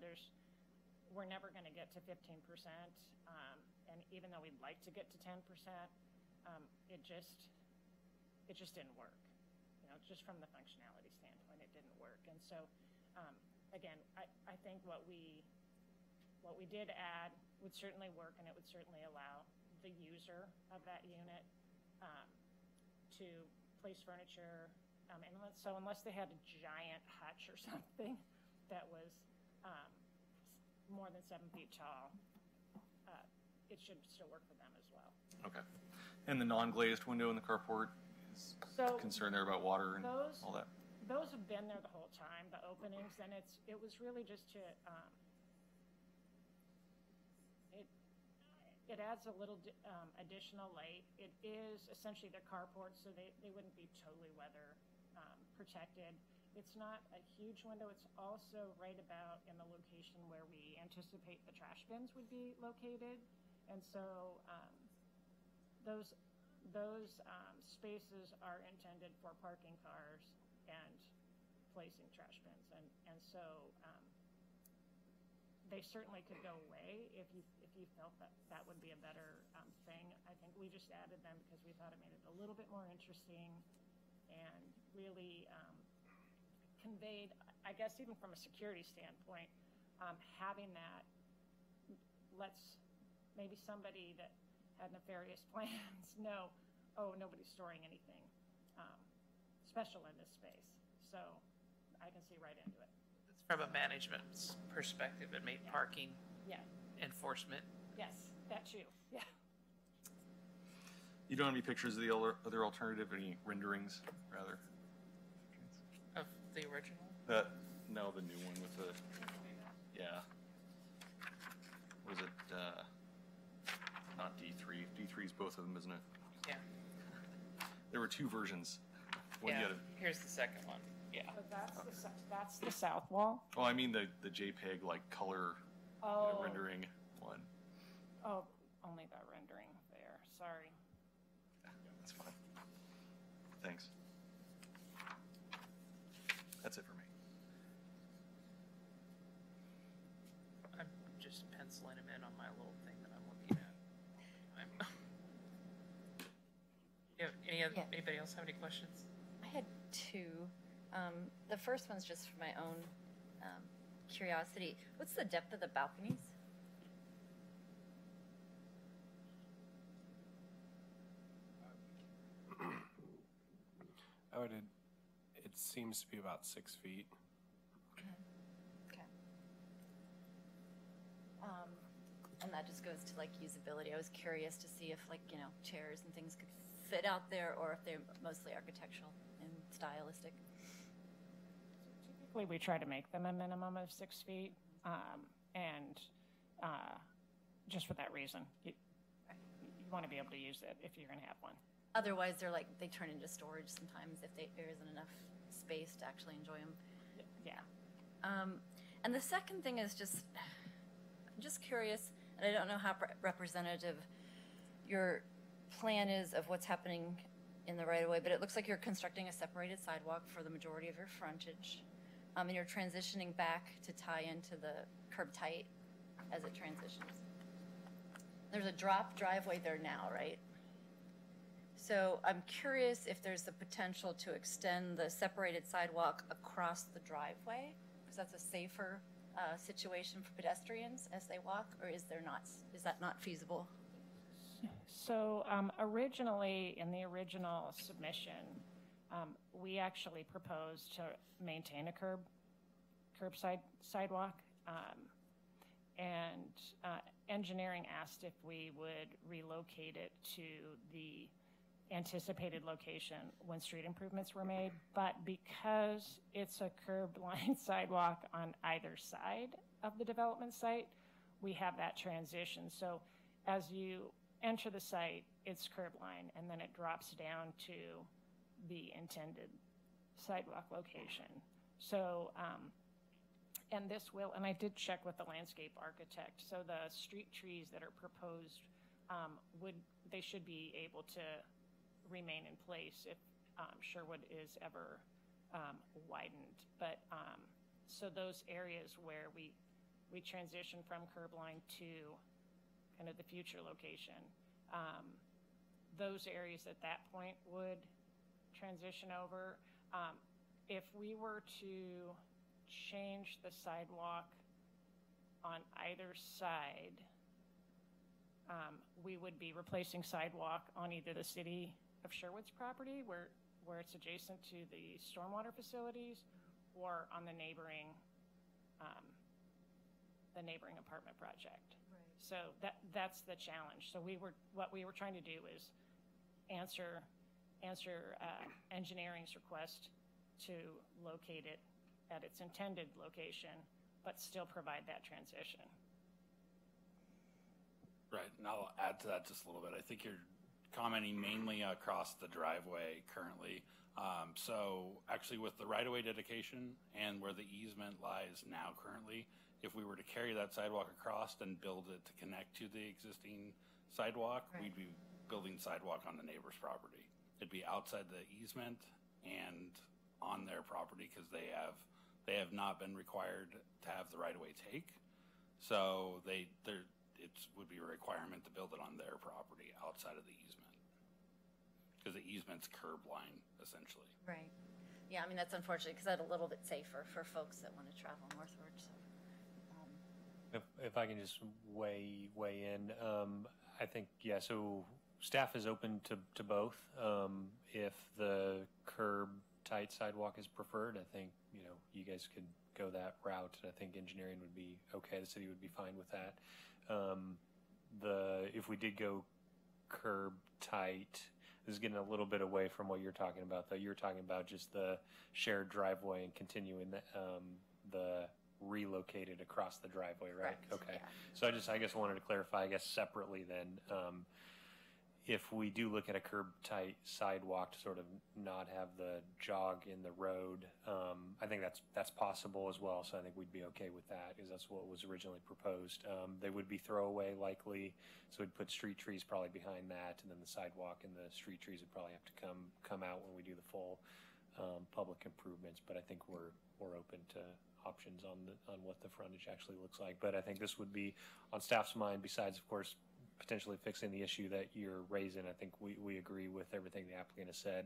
we're never going to get to 15%, and even though we'd like to get to 10%, it just didn't work. Just from the functionality standpoint, it didn't work. And so again, I think what we did add would certainly work, and it would certainly allow the user of that unit to place furniture. And unless they had a giant hutch or something that was more than 7 feet tall, it should still work for them as well. Okay. And the non-glazed window in the carport is concerned there about water and all that? Those have been there the whole time, the openings, and it was really just to, it adds a little additional light. It is essentially their carport, so they wouldn't be totally weather protected. It's not a huge window. It's also right about in the location where we anticipate the trash bins would be located. And so those spaces are intended for parking cars and placing trash bins. And so they certainly could go away if you felt that would be a better thing. I think we just added them because we thought it made it a little bit more interesting and really conveyed, I guess even from a security standpoint, having that lets maybe somebody that had nefarious plans know, oh, nobody's storing anything special in this space. So I can see right into it. From a management perspective, it made parking enforcement. Yes, that too. Yeah. You don't have any pictures of the other alternative, any renderings, rather? Of the original? No, the new one with the, yeah. Was it, not D3? D3's both of them, isn't it? Yeah. There were two versions. One you had Here's the second one. Yeah. But that's the south wall. Oh, I mean the JPEG, like, color rendering one. Oh, only that rendering there. Sorry. That's fine. Thanks. That's it for me. I'm just penciling them in on my little thing that I'm looking at. Anybody else have any questions? I had two. The first one's just for my own curiosity. What's the depth of the balconies? It seems to be about 6 feet. Okay. And that just goes to like usability. I was curious to see if chairs and things could fit out there, or if they're mostly architectural and stylistic. Typically, we try to make them a minimum of 6 feet, and just for that reason, you want to be able to use it if you're going to have one. Otherwise, they turn into storage sometimes if there isn't enough space to actually enjoy them. Yeah. And the second thing is I'm just curious, and I don't know how representative your plan is of what's happening in the right-of-way, but it looks like you're constructing a separated sidewalk for the majority of your frontage, and you're transitioning back to tie into the curb tight as it transitions. There's a drop driveway there now, right? So I'm curious if there's the potential to extend the separated sidewalk across the driveway, because that's a safer situation for pedestrians as they walk, or is that not feasible? So originally, in the original submission, we actually proposed to maintain a curbside sidewalk, and engineering asked if we would relocate it to the anticipated location when street improvements were made, but because it's a curb line sidewalk on either side of the development site, we have that transition. So as you enter the site, it's curb line, and then it drops down to the intended sidewalk location. So, and this will, and I did check with the landscape architect, so the street trees that are proposed they should be able to remain in place if Sherwood is ever widened. But so those areas where we transition from curb line to kind of the future location, those areas at that point would transition over. If we were to change the sidewalk on either side, we would be replacing sidewalk on either the city of Sherwood's property, where it's adjacent to the stormwater facilities, or on the neighboring apartment project. Right. So that's the challenge. So what we were trying to do is answer engineering's request to locate it at its intended location, but still provide that transition. Right, and I'll add to that just a little bit. I think you're commenting mainly across the driveway currently. So actually with the right-of-way dedication and where the easement lies now currently, if we were to carry that sidewalk across and build it to connect to the existing sidewalk, Right. we'd be building sidewalk on the neighbor's property. It'd be outside the easement and on their property because they have not been required to have the right-of-way take. So it would be a requirement to build it on their property outside of the easement because the easement's curb line essentially. Right. Yeah, I mean, that's unfortunate because that's a little bit safer for folks that want to travel northward. So, If I can just weigh in, I think, yeah, so staff is open to both. If the curb tight sidewalk is preferred, I think, you guys could go that route. I think engineering would be okay. The city would be fine with that. If we did go curb tight, this is getting a little bit away from what you're talking about, though. You're talking about just the shared driveway and continuing the relocated across the driveway, right? Correct, Okay. yeah. So I guess wanted to clarify, I guess separately then, if we do look at a curb tight sidewalk to sort of not have the jog in the road, I think that's possible as well. So I think we'd be okay with that because that's what was originally proposed. They would be throwaway likely, so we'd put street trees probably behind that, and then the sidewalk and the street trees would probably have to come out when we do the full public improvements. But I think we're open to options on what the frontage actually looks like. But I think this would be on staff's mind, besides of course potentially fixing the issue that you're raising. I think we agree with everything the applicant has said.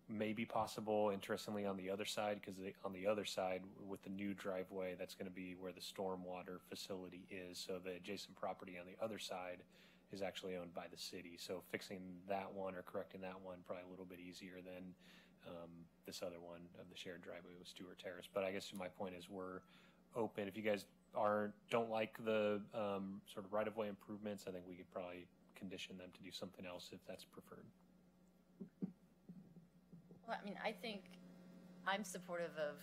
May be possible, interestingly, on the other side, because on the other side with the new driveway, that's going to be where the stormwater facility is. So the adjacent property on the other side is actually owned by the city. So fixing that one or correcting that one probably a little bit easier than this other one of the shared driveway with Stewart Terrace. But I guess my point is we're open. If you guys don't like the sort of right-of-way improvements, I think we could probably condition them to do something else if that's preferred. well, I mean, I think I'm supportive of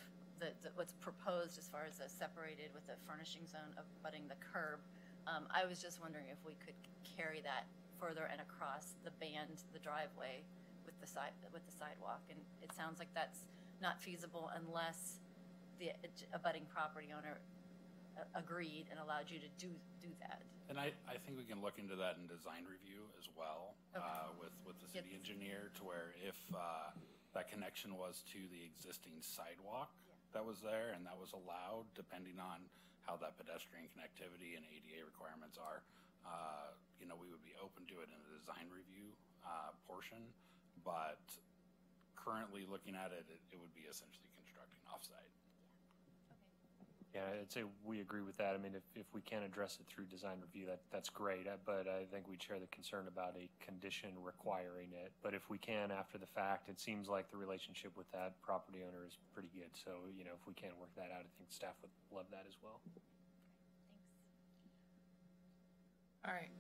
what's proposed as far as the separated with the furnishing zone abutting the curb. I was just wondering if we could carry that further and across the driveway with the sidewalk, and it sounds like that's not feasible unless the abutting property owner agreed and allowed you to do that. And I think we can look into that in design review as well, Okay. with the city engineer, to where if that connection was to the existing sidewalk that was there and that was allowed, depending on how that pedestrian connectivity and ADA requirements are, we would be open to it in a design review portion. But currently looking at it, it would be essentially constructing offsite. Yeah, I'd say we agree with that. I mean, if we can address it through design review, that's great. But I think we'd share the concern about a condition requiring it. But if we can after the fact, it seems like the relationship with that property owner is pretty good. So, if we can work that out, I think staff would love that as well. Thanks. All right.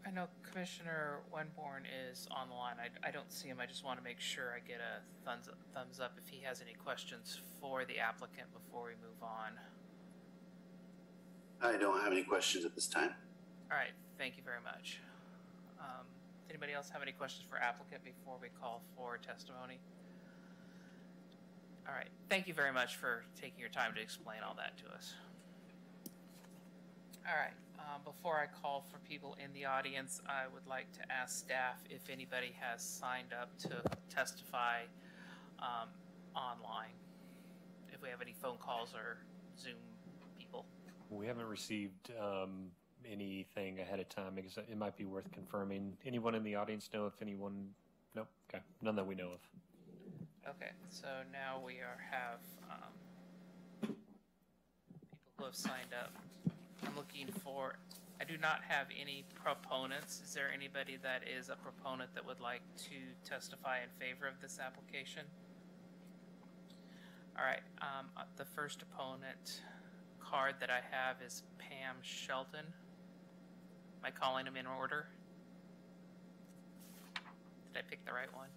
I know Commissioner Wenborn is on the line. I don't see him. I just want to make sure I get a thumbs up if he has any questions for the applicant before we move on. I don't have any questions at this time. All right. Thank you very much. Anybody else have any questions for applicant before we call for testimony? All right. Thank you very much for taking your time to explain all that to us. All right. Before I call for people in the audience, I would like to ask staff if anybody has signed up to testify online. If we have any phone calls or Zoom people. We haven't received anything ahead of time. Because it might be worth confirming. Anyone in the audience know if anyone? Nope. Okay. None that we know of. Okay, so now we have people who have signed up. I'm looking for, I do not have any proponents. Is there anybody that is a proponent that would like to testify in favor of this application? All right, the first opponent card that I have is Pam Shelton. Am I calling them in order? Did I pick the right one?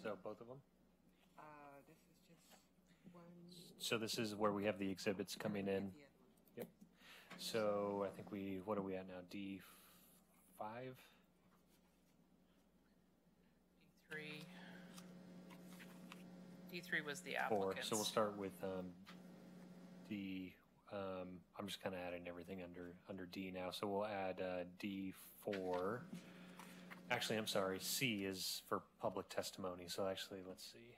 So both of them? This is just one. So this is where we have the exhibits coming in. Yep. So I think what are we at now? D5? D3 was the 4. applicants. So we'll start with I'm just kind of adding everything under D now. So we'll add D4. Actually, I'm sorry. C is for public testimony. So actually, let's see.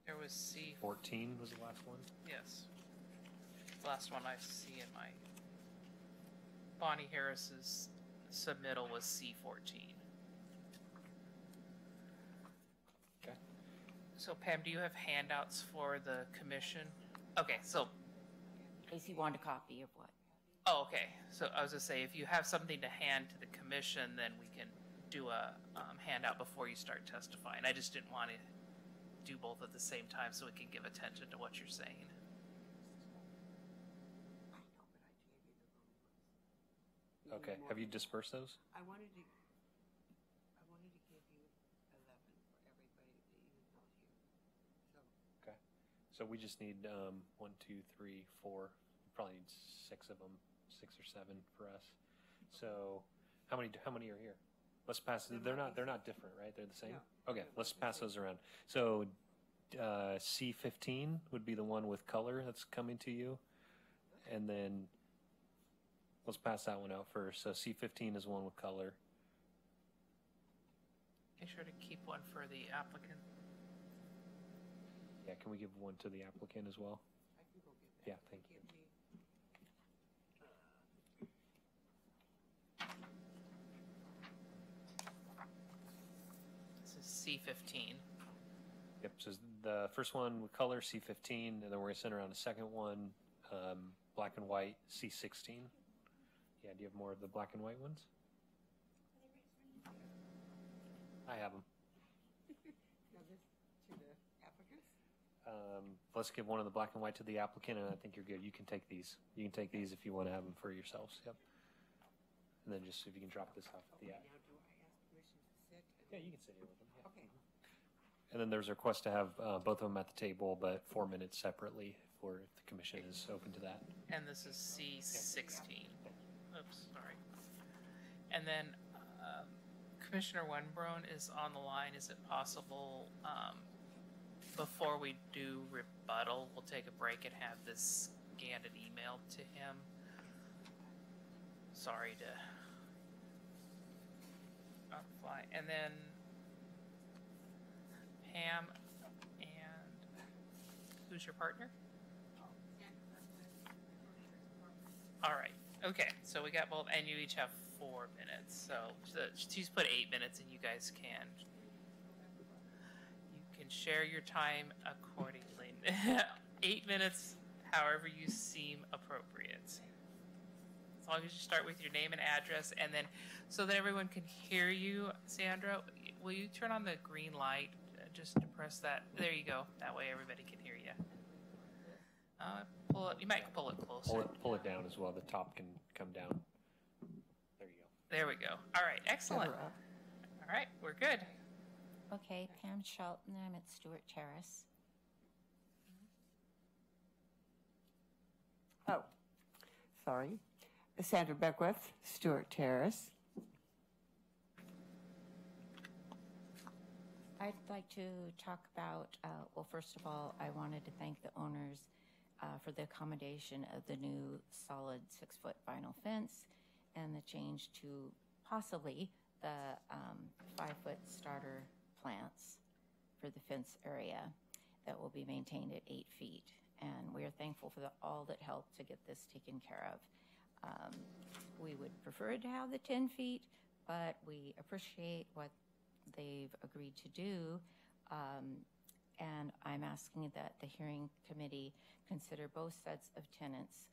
There was C. 14 was the last one? Yes. Last one I see in my Bonnie Harris's submittal was C14. Okay. So Pam, do you have handouts for the commission? Okay, so. In case you want a copy of what? Oh, okay. So I was gonna say, if you have something to hand to the commission, then we can do a handout before you start testifying. I just didn't want to do both at the same time so we can give attention to what you're saying. Okay. Have you dispersed those? I wanted to give you 11 for everybody that emailed you. Okay. So we just need 1, 2, 3, 4. Probably need 6 of them, 6 or 7 for us. So how many are here? Let's pass. They're not different, right? They're the same. No. Okay. Let's pass those around. So C15 would be the one with color that's coming to you, and then let's pass that one out first. So C15 is one with color. Make sure to keep one for the applicant. Yeah. Can we give one to the applicant as well? I can go get that. Yeah. Thank you. C15. Yep, so the first one with color, C15, and then we're going to send around a second one, black and white, C16. Yeah, do you have more of the black and white ones? I have them. Now this to the applicants? Let's give one of the black and white to the applicant, and I think you're good. You can take these. You can take these if you want to have them for yourselves. Yep. And then just if you can drop this off at the Now do I ask permission to sit? Yeah, you can sit here with them. Yeah. Okay. And then there's a request to have both of them at the table, but 4 minutes separately, if the commission is open to that. And this is C16. Oops, sorry. And then Commissioner Wenbrone is on the line. Is it possible, before we do rebuttal, we'll take a break and have this scanned and emailed to him? Sorry to not fly. And then Pam and who's your partner? All right. Okay. So we got both, and you each have 4 minutes. So she's put 8 minutes, and you guys can share your time accordingly. 8 minutes, however you seem appropriate. As long as you start with your name and address, and then so that everyone can hear you, Sandra, will you turn on the green light? Just to press that. There you go. That way everybody can hear you. Pull it. You might pull it closer. Pull it down as well. The top can come down. There you go. There we go. All right. Excellent. All right. We're good. Okay, Pam Shelton. I'm at Stewart Terrace. Oh, sorry. Sandra Beckwith, Stewart Terrace. I'd like to talk about, well, first of all, I wanted to thank the owners for the accommodation of the new solid 6-foot vinyl fence and the change to possibly the 5-foot starter plants for the fence area. that will be maintained at 8 feet. And we are thankful for all that helped to get this taken care of. We would prefer to have the 10 feet, but we appreciate what they've agreed to do. And I'm asking that the hearing committee consider both sets of tenants'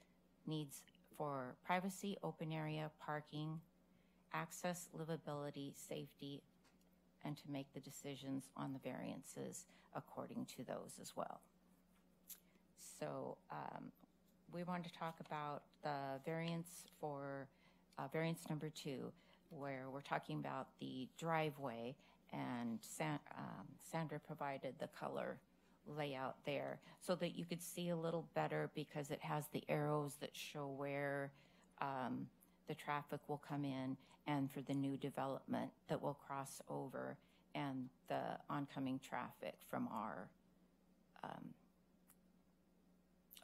needs for privacy, open area, parking, access, livability, safety, and to make the decisions on the variances according to those as well. So we want to talk about the variance for variance number 2, where we're talking about the driveway, and Sandra provided the color layout there so that you could see a little better, because it has the arrows that show where the traffic will come in, and for the new development that will cross over, and the oncoming traffic from our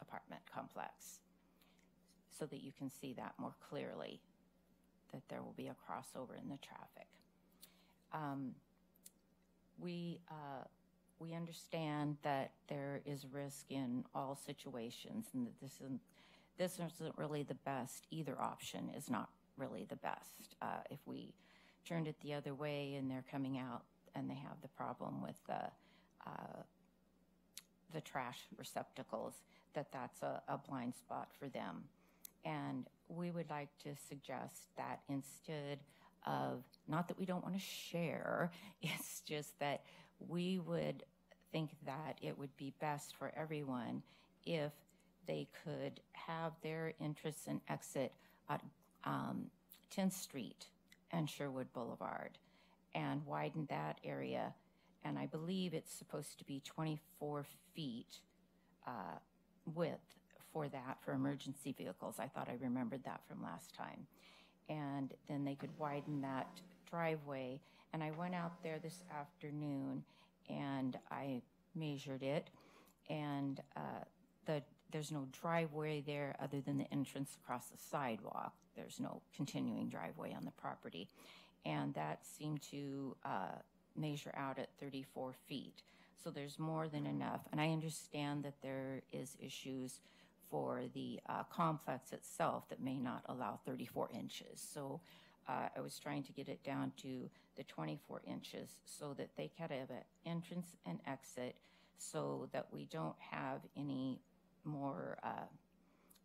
apartment complex, so that you can see that more clearly, that there will be a crossover in the traffic. We understand that there is risk in all situations, and that this isn't really the best. Either option is not really the best. If we turned it the other way and they're coming out and they have the problem with the trash receptacles, that's a blind spot for them. And we would like to suggest that instead of, not that we don't want to share, it's just that we would think that it would be best for everyone if they could have their entrance and exit at 10th Street and Sherwood Boulevard, and widen that area. And I believe it's supposed to be 24 feet width for that, for emergency vehicles. I thought I remembered that from last time. And then they could widen that driveway. And I went out there this afternoon and I measured it, and there's no driveway there other than the entrance across the sidewalk. There's no continuing driveway on the property. And that seemed to measure out at 34 feet. So there's more than enough. And I understand that there is issues for the complex itself that may not allow 34 inches. So I was trying to get it down to the 24 inches so that they could have an entrance and exit, so that we don't have any more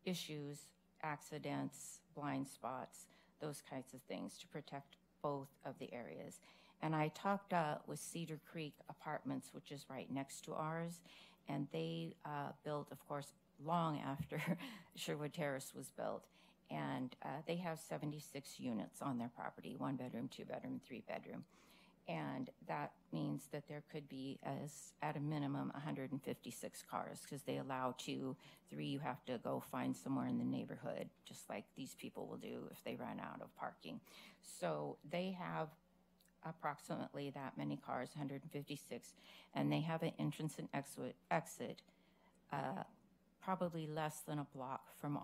issues, accidents, blind spots, those kinds of things, to protect both of the areas. And I talked with Cedar Creek Apartments, which is right next to ours, and they built, of course, long after Sherwood Terrace was built. And they have 76 units on their property, 1 bedroom, 2 bedroom, 3 bedroom. And that means that there could be, at a minimum, 156 cars, because they allow 2, 3 you have to go find somewhere in the neighborhood, just like these people will do if they run out of parking. So they have approximately that many cars, 156, and they have an entrance and exit probably less than a block from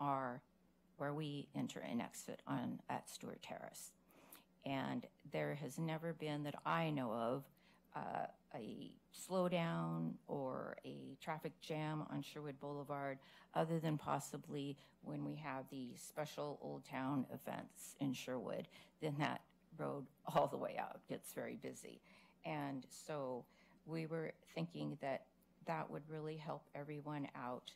where we enter and exit at Stewart Terrace. And there has never been, that I know of, a slowdown or a traffic jam on Sherwood Boulevard, other than possibly when we have the special Old Town events in Sherwood. Then that road all the way out gets very busy. And so we were thinking that that would really help everyone out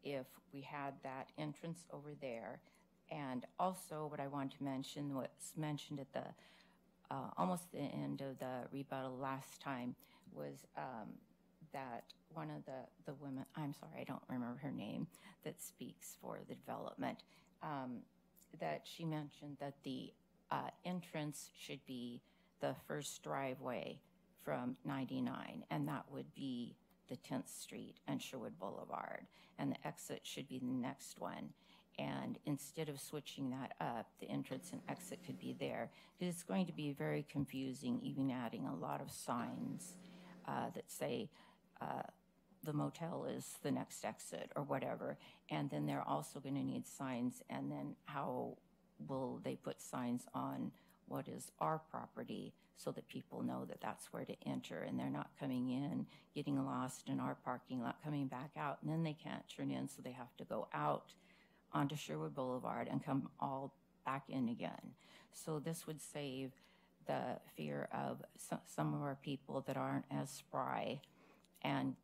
if we had that entrance over there. And also what I want to mention, what's mentioned at the almost the end of the rebuttal last time, was that one of the women, I'm sorry, I don't remember her name, that speaks for the development, that she mentioned that the entrance should be the first driveway from 99, and that would be the 10th Street and Sherwood Boulevard, and the exit should be the next one. And instead of switching that up, the entrance and exit could be there, because it's going to be very confusing, even adding a lot of signs that say the motel is the next exit or whatever. And then they're also going to need signs, and then how will they put signs on what is our property so that people know that that's where to enter and they're not coming in, getting lost in our parking lot, coming back out, and then they can't turn in, so they have to go out onto Sherwood Boulevard and come all back in again. So this would save the fear of some of our people that aren't as spry and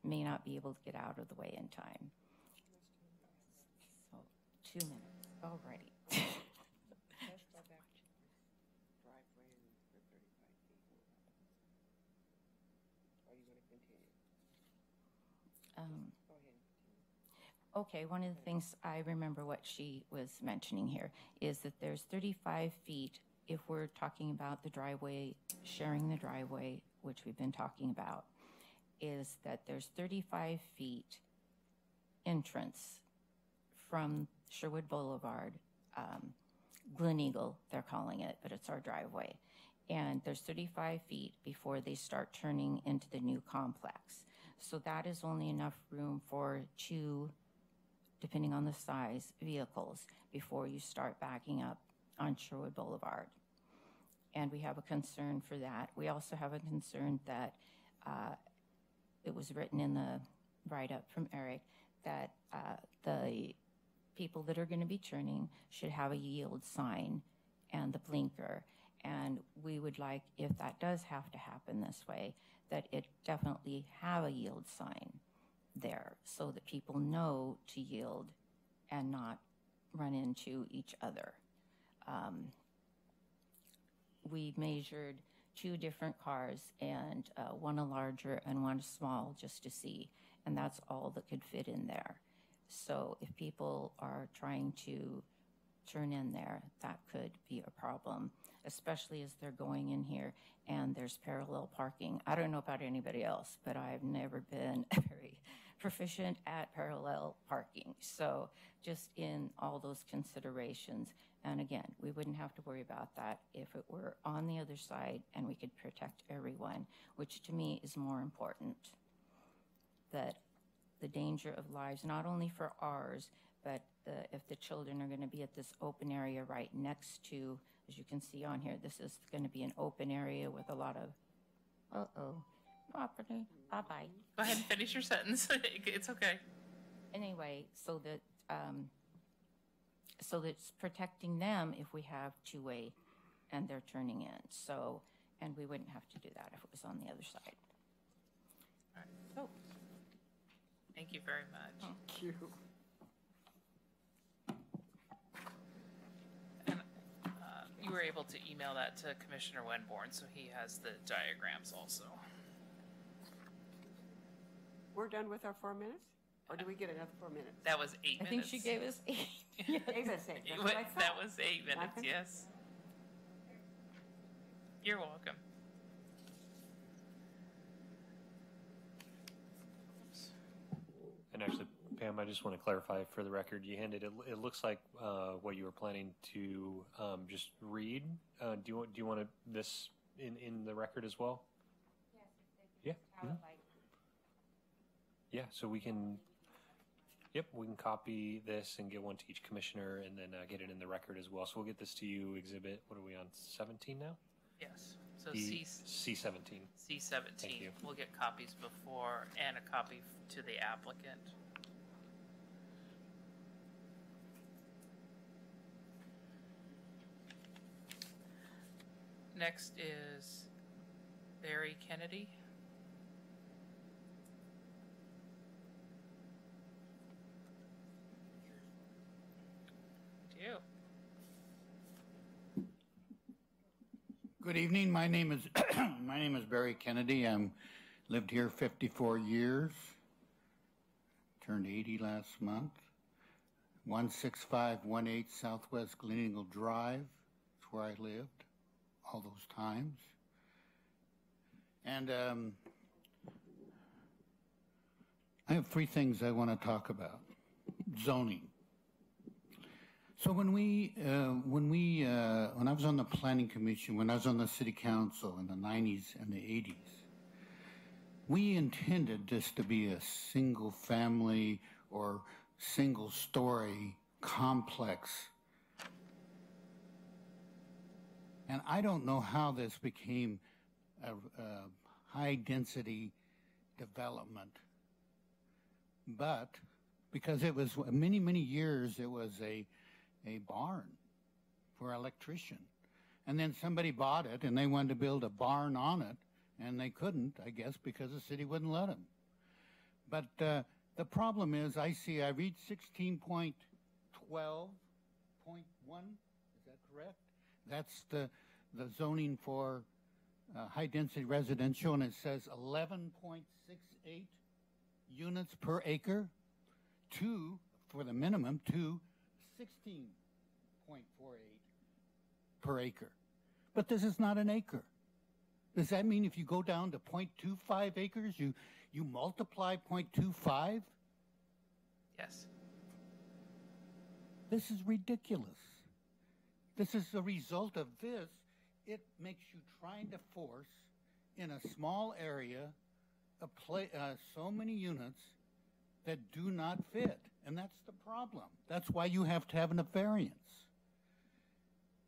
may not be able to get out of the way in time. So 2 minutes already. Let's go back to the driveway and the 35 feet. Are you going to continue? Go ahead and continue. Okay, one of the things I remember what she was mentioning here is that there's 35 feet if we're talking about the driveway, sharing the driveway, which we've been talking about, is that there's 35 feet entrance from Sherwood Boulevard, Glen Eagle, they're calling it, but it's our driveway. And there's 35 feet before they start turning into the new complex. So that is only enough room for 2, depending on the size, vehicles before you start backing up on Sherwood Boulevard. And we have a concern for that. We also have a concern that it was written in the write-up from Eric that the people that are going to be turning should have a yield sign and the blinker. And we would like, if that does have to happen this way, that it definitely have a yield sign there so that people know to yield and not run into each other. We measured 2 different cars, and one a larger and one a small, just to see, and that's all that could fit in there. So if people are trying to turn in there, that could be a problem, especially as they're going in here and there's parallel parking. I don't know about anybody else, but I've never been very proficient at parallel parking. So just in all those considerations, and again, we wouldn't have to worry about that if it were on the other side and we could protect everyone, which to me is more important. That the danger of lives, not only for ours, but if the children are going to be at this open area right next to, as you can see on here, this is going to be an open area with a lot of, property. Bye-bye. Go ahead and finish your sentence. It's okay. Anyway, so that it's protecting them if we have 2-way and they're turning in. So, and we wouldn't have to do that if it was on the other side. All right. So, thank you very much. Thank you. And you were able to email that to Commissioner Wenborn, so he has the diagrams also. We're done with our 4 minutes? Or do we get another 4 minutes? That was 8 minutes. I think she gave us 8. Gave us 8. That's what I thought. That was 8 minutes, Okay. yes. You're welcome. And actually, Pam, I just want to clarify for the record, you handed it looks like what you were planning to just read. Do you want this in the record as well? Yes. Yeah. Mm-hmm. Yeah, so we can, we can copy this and get one to each commissioner and then get it in the record as well. So we'll get this to you, exhibit, what are we on, 17 now? Yes. So C17. C17. Thank you. We'll get copies before and a copy to the applicant. Next is Barry Kennedy. Good evening. My name is Barry Kennedy. I'm lived here 54 years. Turned 80 last month. 16518 Southwest Glen Eagle Drive. That's where I lived all those times. And I have 3 things I want to talk about. Zoning. So when I was on the planning commission, when I was on the city council in the 90s and the 80s, we intended this to be a single family or single story complex And I don't know how this became a high-density development, but because it was many, many years, it was a barn for an electrician. And then somebody bought it, and they wanted to build a barn on it, and they couldn't, I guess, because the city wouldn't let them. But the problem is, I read 16.12.1, is that correct? That's the zoning for high-density residential, and it says 11.68 units per acre, for the minimum, to 16.48 per acre. But this is not an acre. Does that mean if you go down to 0.25 acres, you multiply 0.25? Yes. This is ridiculous. This is the result of this. It makes you trying to force in a small area so many units that do not fit. And that's the problem. That's why you have to have a variance.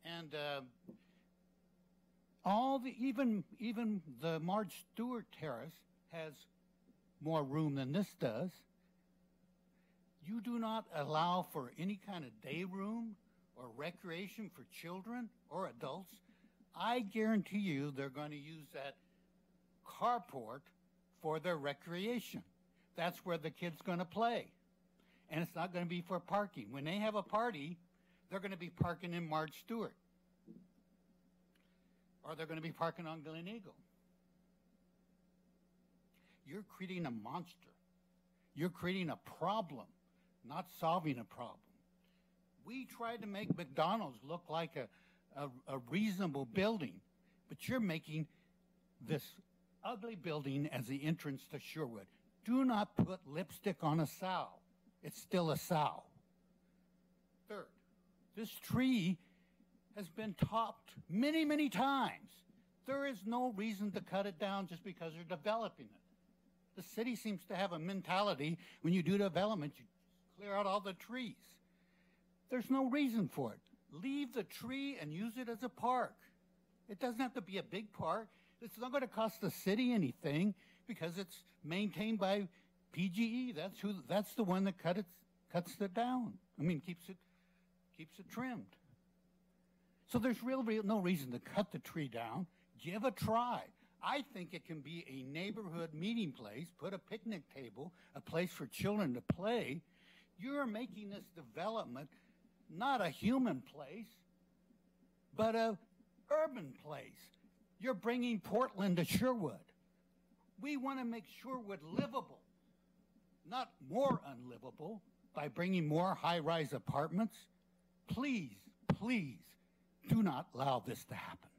And even the Marge Stewart Terrace has more room than this does. You do not allow for any kind of day room or recreation for children or adults. I guarantee you they're going to use that carport for their recreation. That's where the kid's going to play. And it's not going to be for parking. When they have a party, they're going to be parking in Marge Stewart. Or they're going to be parking on Glen Eagle. You're creating a monster. You're creating a problem, not solving a problem. We tried to make McDonald's look like a reasonable building, but you're making this ugly building as the entrance to Sherwood. Do not put lipstick on a sow. It's still a sow. Third, this tree has been topped many, many times. There is no reason to cut it down just because they're developing it. The city seems to have a mentality, when you do development, you clear out all the trees. There's no reason for it. Leave the tree and use it as a park. It doesn't have to be a big park. It's not going to cost the city anything because it's maintained by PGE. That's the one that cuts it down. I mean, keeps it trimmed. So there's really no reason to cut the tree down. Give a try. I think it can be a neighborhood meeting place, put a picnic table, a place for children to play. You're making this development not a human place, but a urban place. You're bringing Portland to Sherwood. We want to make Sherwood livable, not more unlivable, by bringing more high-rise apartments. Please, please, do not allow this to happen.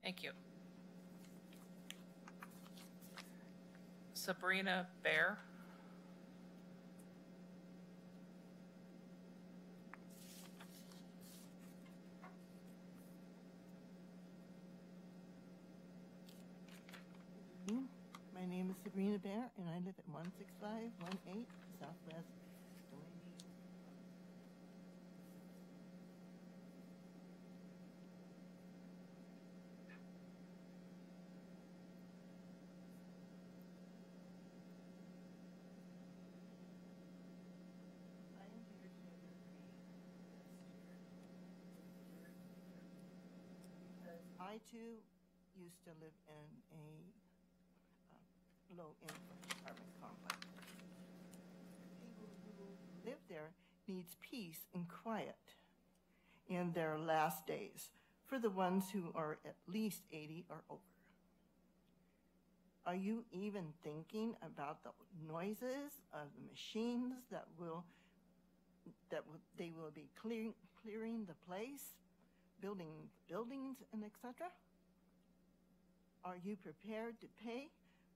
Thank you. Sabrina Bear. My name is Sabrina Bear, and I live at 16518 Southwest Delaney. I am here to agree because I too used to live in a low-income apartment complex. People who live there needs peace and quiet in their last days for the ones who are at least 80 or over. Are you even thinking about the noises of the machines they will be clearing the place, building buildings, and etc.? Are you prepared to pay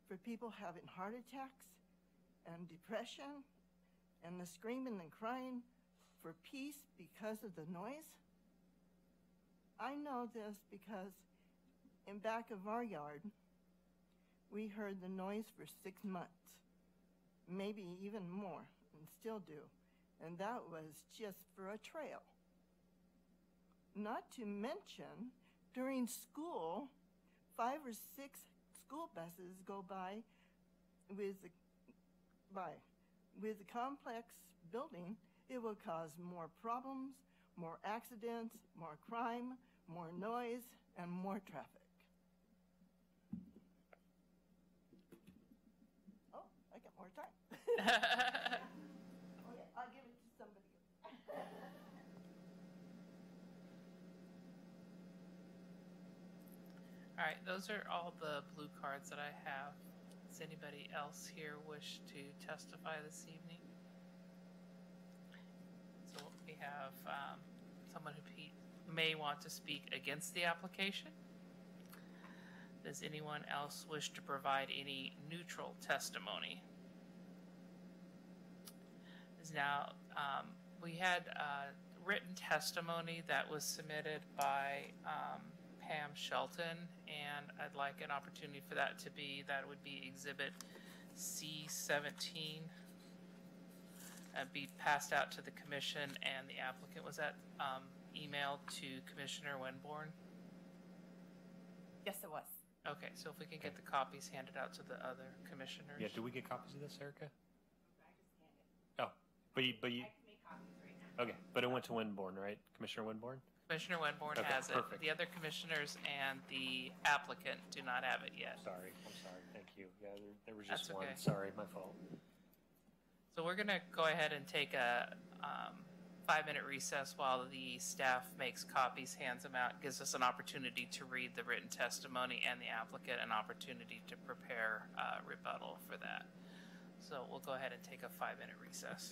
for people having heart attacks and depression and the screaming and crying for peace because of the noise? I know this because in back of our yard, we heard the noise for 6 months, maybe even more, and still do. And that was just for a trail. Not to mention, during school, 5 or 6 school buses go by with the complex building. It will cause more problems, more accidents, more crime, more noise, and more traffic. Oh, I got more time. Okay, I'll give it to somebody else. All right, those are all the blue cards that I have. Does anybody else here wish to testify this evening? So we have someone who may want to speak against the application. Does anyone else wish to provide any neutral testimony? Now, we had written testimony that was submitted by Pam Shelton, and I'd like an opportunity for that would be Exhibit C17. Be passed out to the commission and the applicant. Was that emailed to Commissioner Winborn? Yes, it was. Okay, so if we can get the copies handed out to the other commissioners. Yeah, do we get copies of this, Erica? I just scanned it. Oh, but you, I can make copies right now. okay, but it went to Winborn, right? Commissioner Winborn? Commissioner Winborn Okay, has it. perfect. The other commissioners and the applicant do not have it yet. Sorry, I'm sorry, thank you. Yeah, there was That's just one, okay. sorry, my fault. So we're gonna go ahead and take a 5-minute recess while the staff makes copies, hands them out, gives us an opportunity to read the written testimony and the applicant an opportunity to prepare rebuttal for that. So we'll go ahead and take a 5-minute recess.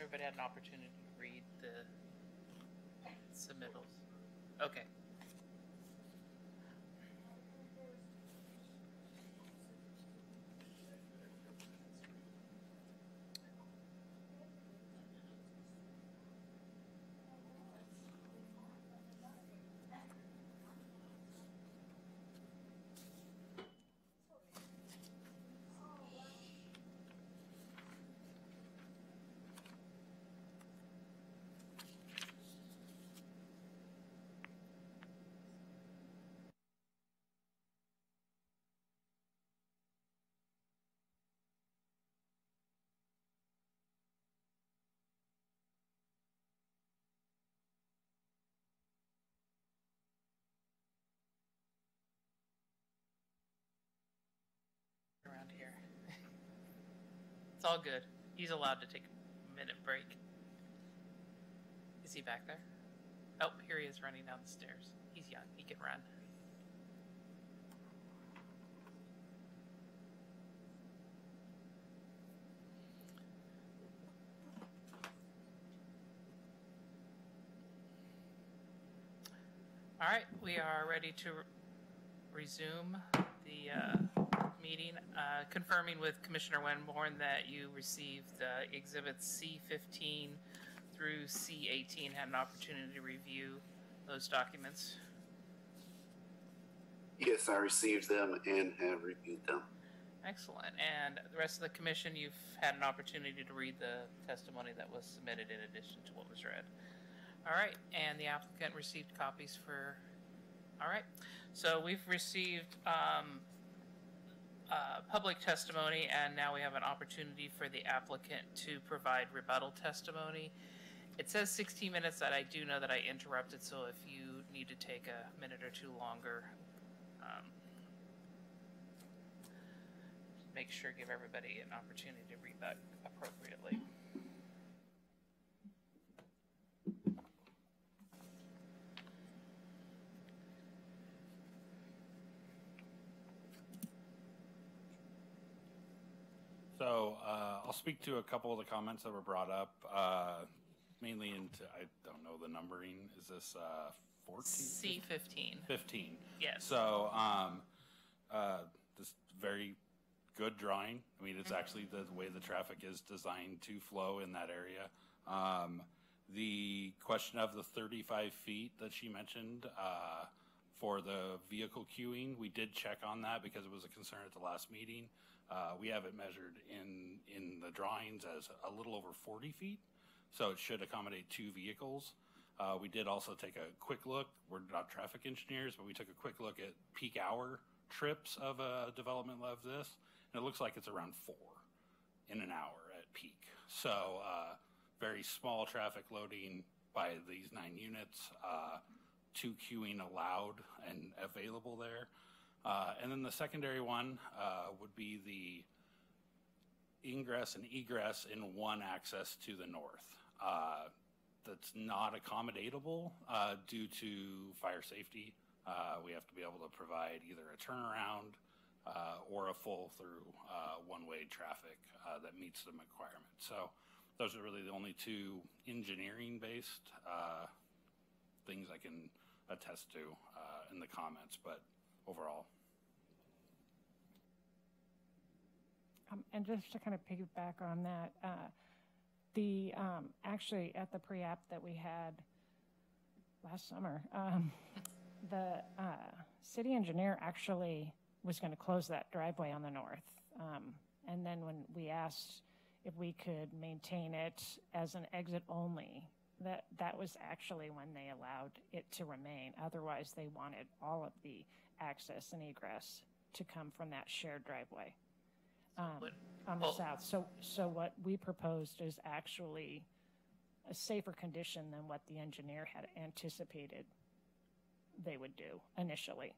Everybody had an opportunity to read the submittals. Okay. Around here. It's all good. He's allowed to take a minute break. Is he back there? Oh, here he is running down the stairs. He's young. He can run. All right, we are ready to resume the meeting, confirming with Commissioner Wenborn that you received exhibits C15 through C18, had an opportunity to review those documents. Yes, I received them and have reviewed them. Excellent. And the rest of the commission, you've had an opportunity to read the testimony that was submitted in addition to what was read. All right, and the applicant received copies for, all right. So we've received public testimony, and now we have an opportunity for the applicant to provide rebuttal testimony. It says 16 minutes, that I do know that I interrupted, so if you need to take a minute or two longer, make sure, give everybody an opportunity to rebut appropriately. So I'll speak to a couple of the comments that were brought up, mainly into, I don't know the numbering. Is this 14? C15. 15. Yes. So this very good drawing. I mean, it's actually the way the traffic is designed to flow in that area. The question of the 35 feet that she mentioned for the vehicle queuing, we did check on that because it was a concern at the last meeting. We have it measured in the drawings as a little over 40 feet, so it should accommodate 2 vehicles. We did also take a quick look. We're not traffic engineers, but we took a quick look at peak hour trips of a development of this, and it looks like it's around 4 in an hour at peak. So very small traffic loading by these 9 units, 2 queuing allowed and available there. And then the secondary one would be the ingress and egress in one access to the north. That's not accommodatable due to fire safety. We have to be able to provide either a turnaround or a full through one-way traffic that meets the requirement. So those are really the only 2 engineering-based things I can attest to in the comments, but overall. And just to kind of piggyback on that, actually at the pre-app that we had last summer, the city engineer actually was going to close that driveway on the north. And then when we asked if we could maintain it as an exit only, that was actually when they allowed it to remain. Otherwise, they wanted all of the access and egress to come from that shared driveway on the south. So what we proposed is actually a safer condition than what the engineer had anticipated they would do initially.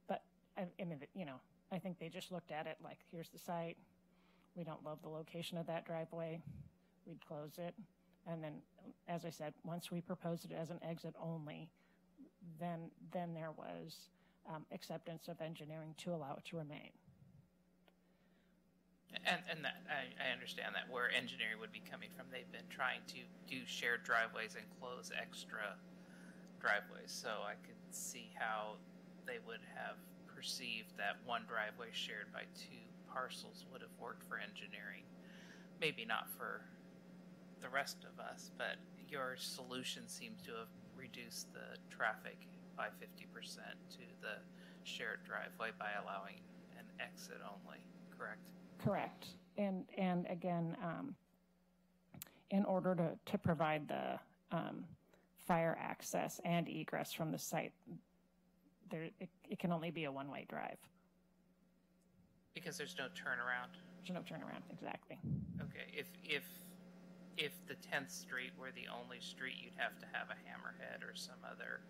But I mean, I think they just looked at it like, here's the site. We don't love the location of that driveway. We'd close it. And then, as I said, once we proposed it as an exit only, then there was acceptance of engineering to allow it to remain. And that, I understand that where engineering would be coming from, they've been trying to do shared driveways and close extra driveways. So I could see how they would have perceived that one driveway shared by two parcels would have worked for engineering. Maybe not for the rest of us, but your solution seems to have reduced the traffic by 50% to the shared driveway by allowing an exit only, correct? Correct. And again, in order to provide the fire access and egress from the site, it can only be a one-way drive. Because there's no turnaround. There's no turnaround, exactly. Okay, if the 10th Street were the only street, you'd have to have a hammerhead or some other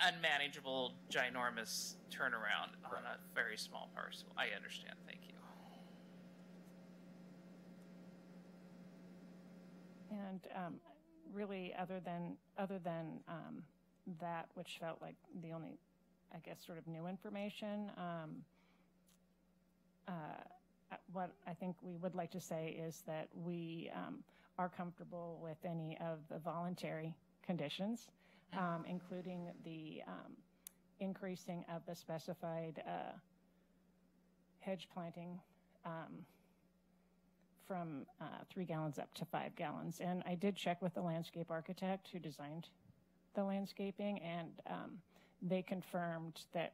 unmanageable, ginormous turnaround on a very small parcel. I understand. Thank you. And really, other than that, which felt like the only, I guess, sort of new information, what I think we would like to say is that we are comfortable with any of the voluntary conditions, including the increasing of the specified hedge planting from 3 gallons up to 5 gallons. And I did check with the landscape architect who designed the landscaping, and they confirmed that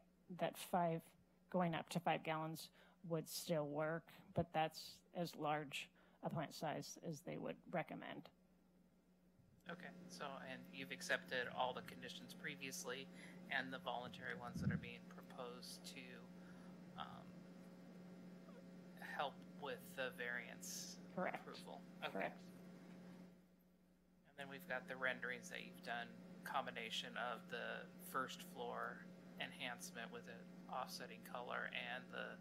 5 going up to 5 gallons would still work, but that's as large a plant size as they would recommend. Okay, so, and you've accepted all the conditions previously and the voluntary ones that are being proposed to help with the variance approval. Okay. Correct. And then we've got the renderings that you've done, combination of the first floor enhancement with an offsetting color and the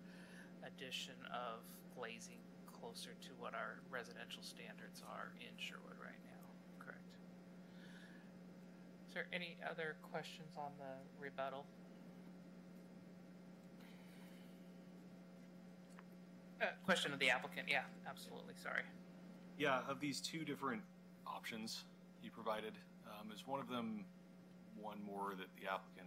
addition of glazing closer to what our residential standards are in Sherwood right now, correct? Is there any other questions on the rebuttal? Question of the applicant, yeah, absolutely, sorry. Yeah, of these two different options you provided, is one of them one more that the applicant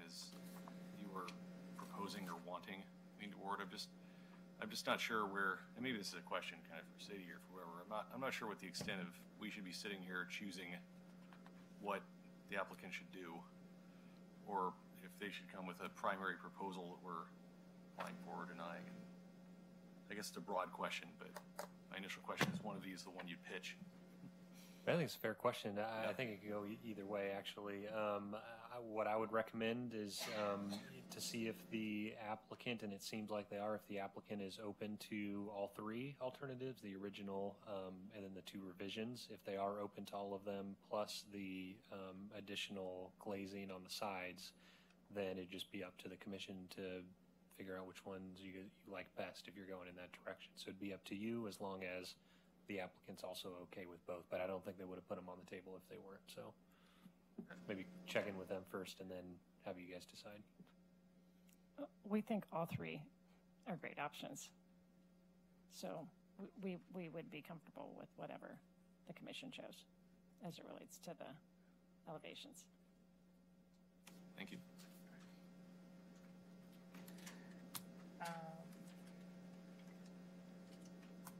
you were proposing or wanting moving toward? I'm just not sure where, and maybe this is a question kind of for Sadie or for whoever. I'm not sure what the extent of we should be sitting here choosing what the applicant should do, or if they should come with a primary proposal that we're applying for or denying. I guess it's a broad question, but my initial question is one of these the one you'd pitch? I think it's a fair question. I think it could go either way, actually. What I would recommend is to see if the applicant, and it seems like they are, if the applicant is open to all three alternatives, the original and then the 2 revisions. If they are open to all of them, plus the additional glazing on the sides, then it'd just be up to the commission to figure out which ones you like best if you're going in that direction. So it'd be up to you as long as the applicant's also okay with both, but I don't think they would have put them on the table if they weren't. So maybe check in with them first and then have you guys decide. We think all 3 are great options. So we would be comfortable with whatever the commission chose as it relates to the elevations. Thank you.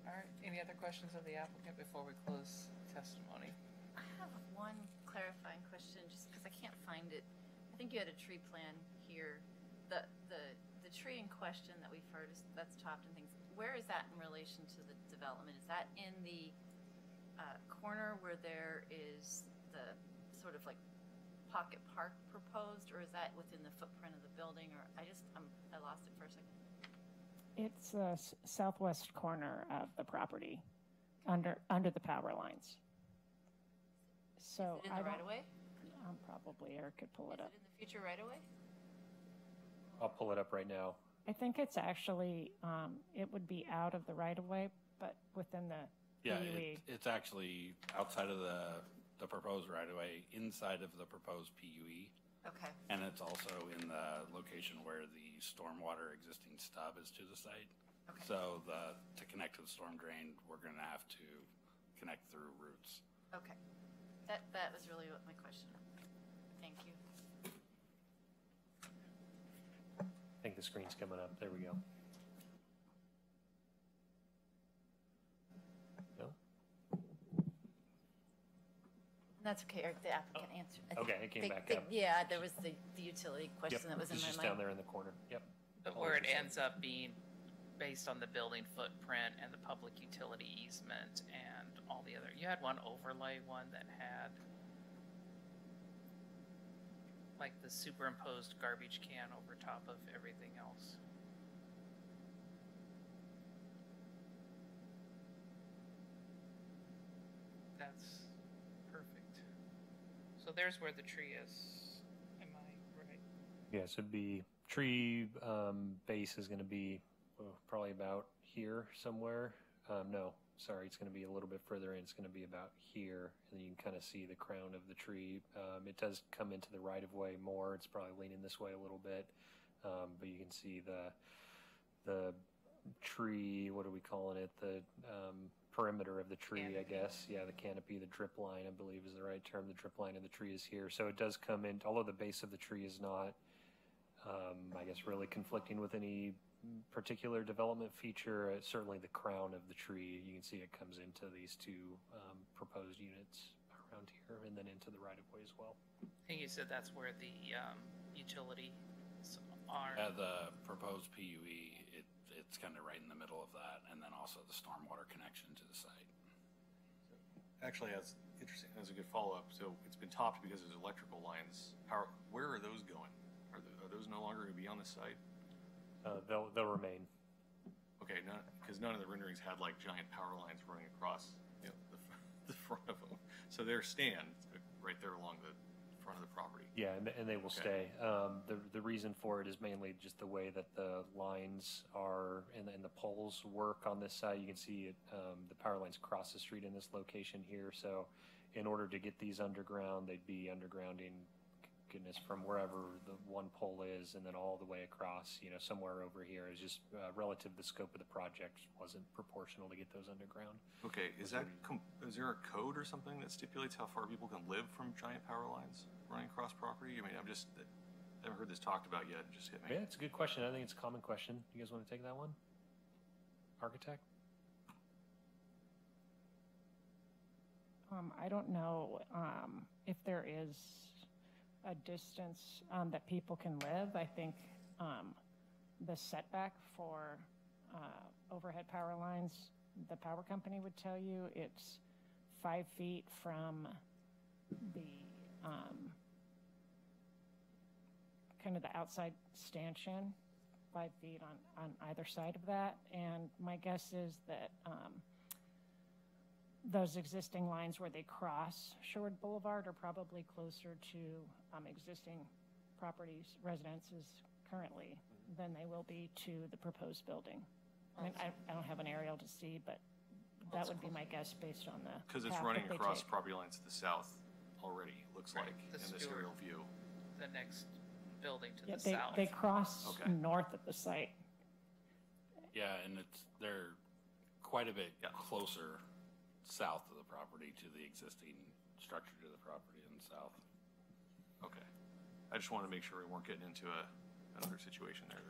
All right, any other questions of the applicant before we close testimony? I have one clarifying question, just because I can't find it. I think you had a tree plan here. The tree in question that we've heard that's chopped and things. Where is that in relation to the development? Is that in the corner where there is the sort of like pocket park proposed, or is that within the footprint of the building? Or I lost it for a second. It's the southwest corner of the property, under the power lines. So is it in the right of way? Probably Eric could pull it up. Is it in the future right of way? I'll pull it up right now. I think it's actually it would be out of the right of way, but within the PUE. It's actually outside of the proposed right of way, inside of the proposed PUE. Okay. And it's also in the location where the stormwater existing stub is to the site. Okay. So to connect to the storm drain, we're going to have to connect through roots. Okay. That was really what my question. Thank you. I think the screen's coming up. There we go. No? That's okay, Eric, the applicant answered. I think Okay, it came back up. Yeah, there was the utility question that was in It's my just mind. down there in the corner. Yep. But where it ends up being based on the building footprint and the public utility easement and all the other, you had one overlay one that had like the superimposed garbage can over top of everything else. That's perfect. So there's where the tree is. Am I right? Yeah, so it'd be tree base is going to be probably about here somewhere. No, sorry, it's going to be a little bit further in. It's going to be about here, and you can kind of see the crown of the tree. It does come into the right of way more. It's probably leaning this way a little bit, but you can see the tree. What are we calling it? The perimeter of the tree, I guess. Yeah, the canopy, the drip line, I believe is the right term. The drip line of the tree is here, so it does come in. Although the base of the tree is not, I guess, really conflicting with any particular development feature. Certainly the crown of the tree, you can see it comes into these two proposed units around here and then into the right of way as well. I think you said that's where the utilities are. The proposed PUE, it's kind of right in the middle of that, and then also the stormwater connection to the site. Actually, that's interesting. That's a good follow-up. So it's been topped because there's electrical lines. Where are those going? Are those no longer going to be on the site? They'll remain. Okay, because none of the renderings had like giant power lines running across, the front of them. So they're stand right there along the front of the property. Yeah, and they will stay. The reason for it is mainly just the way that the lines are and the poles work on this side. You can see it, the power lines cross the street in this location here. So in order to get these underground, they'd be undergrounding, goodness, from wherever the one pole is and then all the way across, somewhere over here. Is just relative to the scope of the project wasn't proportional to get those underground. Okay, is there a code or something that stipulates how far people can live from giant power lines running across property? I mean, I haven't heard this talked about yet. It just hit me. Yeah, it's a good question. I think it's a common question. You guys want to take that one? Architect? I don't know if there is a distance that people can live. I think the setback for overhead power lines, the power company would tell you it's 5 feet from the kind of the outside stanchion, 5 feet on either side of that. And my guess is that those existing lines where they cross Sherwood Boulevard are probably closer to existing properties, residences currently than they will be to the proposed building. I mean, I don't have an aerial to see, but that would be my guess based on the because it's running across property lines to the south already, looks like, in this aerial view. The next building to the south. They cross north of the site. Yeah, and they're quite a bit closer south of the property to the existing structure to the property in the south. Okay. I just wanted to make sure we weren't getting into another situation there.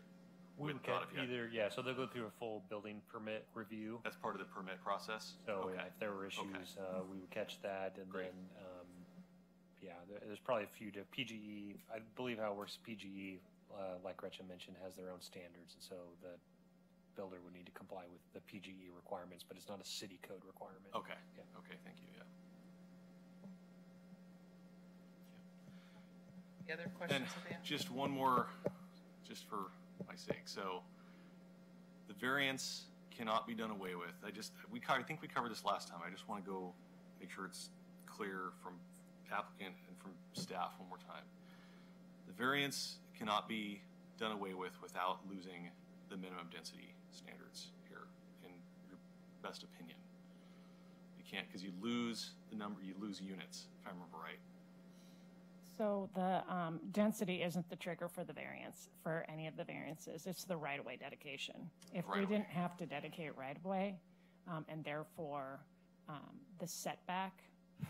We would so they'll go through a full building permit review. That's part of the permit process? So if there were issues, we would catch that, and then, there's probably a few PGE, I believe how it works, PGE, like Gretchen mentioned, has their own standards, and so the builder would need to comply with the PGE requirements, but it's not a city code requirement. Okay. Yeah. Okay, thank you, The other questions? And just one more, just for my sake. So the variance cannot be done away with. I think we covered this last time. I just want to go make sure it's clear from applicant and from staff one more time. The variance cannot be done away with without losing the minimum density standards here, in your best opinion. You can't, because you lose the number, you lose units, if I remember right. So the density isn't the trigger for the variance, for any of the variances. It's the right-of-way dedication. If we didn't have to dedicate right-of-way, and therefore the setback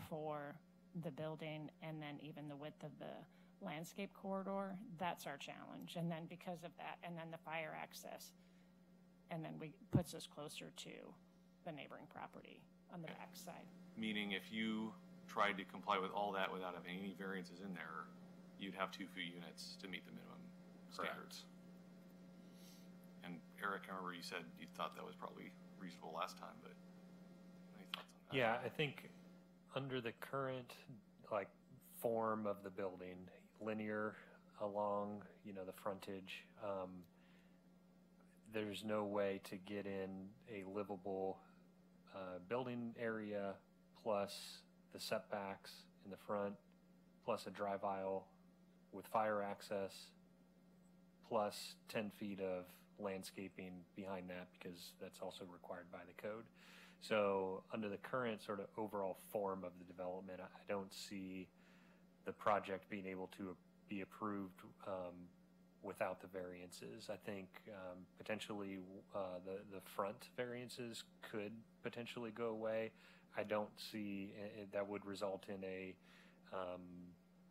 for the building and then even the width of the landscape corridor, that's our challenge. And then because of that, and then the fire access, and then puts us closer to the neighboring property on the back side. Meaning if you tried to comply with all that without having any variances in there, you'd have 2 few units to meet the minimum standards. And Eric, I remember you said you thought that was probably reasonable last time, but any thoughts on that? Yeah, I think under the current form of the building, linear along the frontage, there's no way to get in a livable building area plus the setbacks in the front, plus a drive aisle with fire access, plus 10 feet of landscaping behind that, because that's also required by the code. So under the current sort of overall form of the development, I don't see the project being able to be approved without the variances. I think potentially the front variances could potentially go away. I don't see that would result in a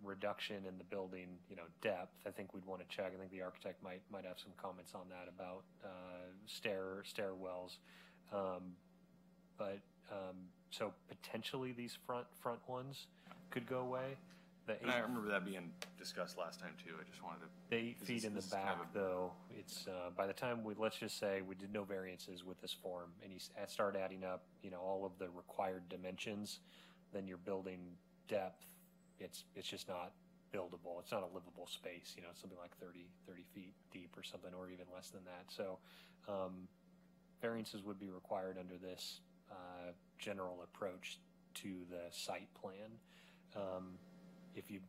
reduction in the building, depth. I think we'd want to check. I think the architect might have some comments on that about stairwells. So potentially these front ones could go away. And I remember that being discussed last time too. I just wanted to. The 8 feet in the back, though, it's by the time let's just say we did no variances with this form, and you start adding up, all of the required dimensions, then your building depth, it's just not buildable. It's not a livable space. It's something like 30 feet deep or something, or even less than that. So variances would be required under this general approach to the site plan. If you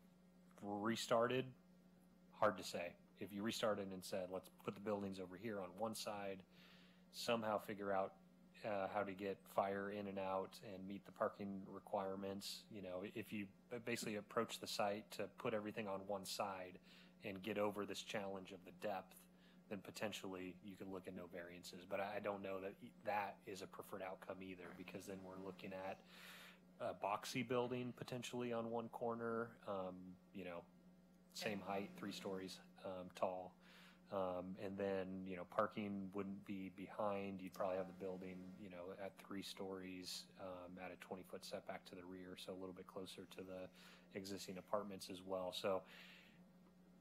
restarted, hard to say. If you restarted and said, let's put the buildings over here on one side, somehow figure out how to get fire in and out and meet the parking requirements, if you basically approach the site to put everything on one side and get over this challenge of the depth, then potentially you could look at no variances. But I don't know that that is a preferred outcome either, because then we're looking at a boxy building potentially on one corner, same height, 3 stories tall. And then, parking wouldn't be behind. You'd probably have the building, at 3 stories, at a 20-foot setback to the rear, so a little bit closer to the existing apartments as well. So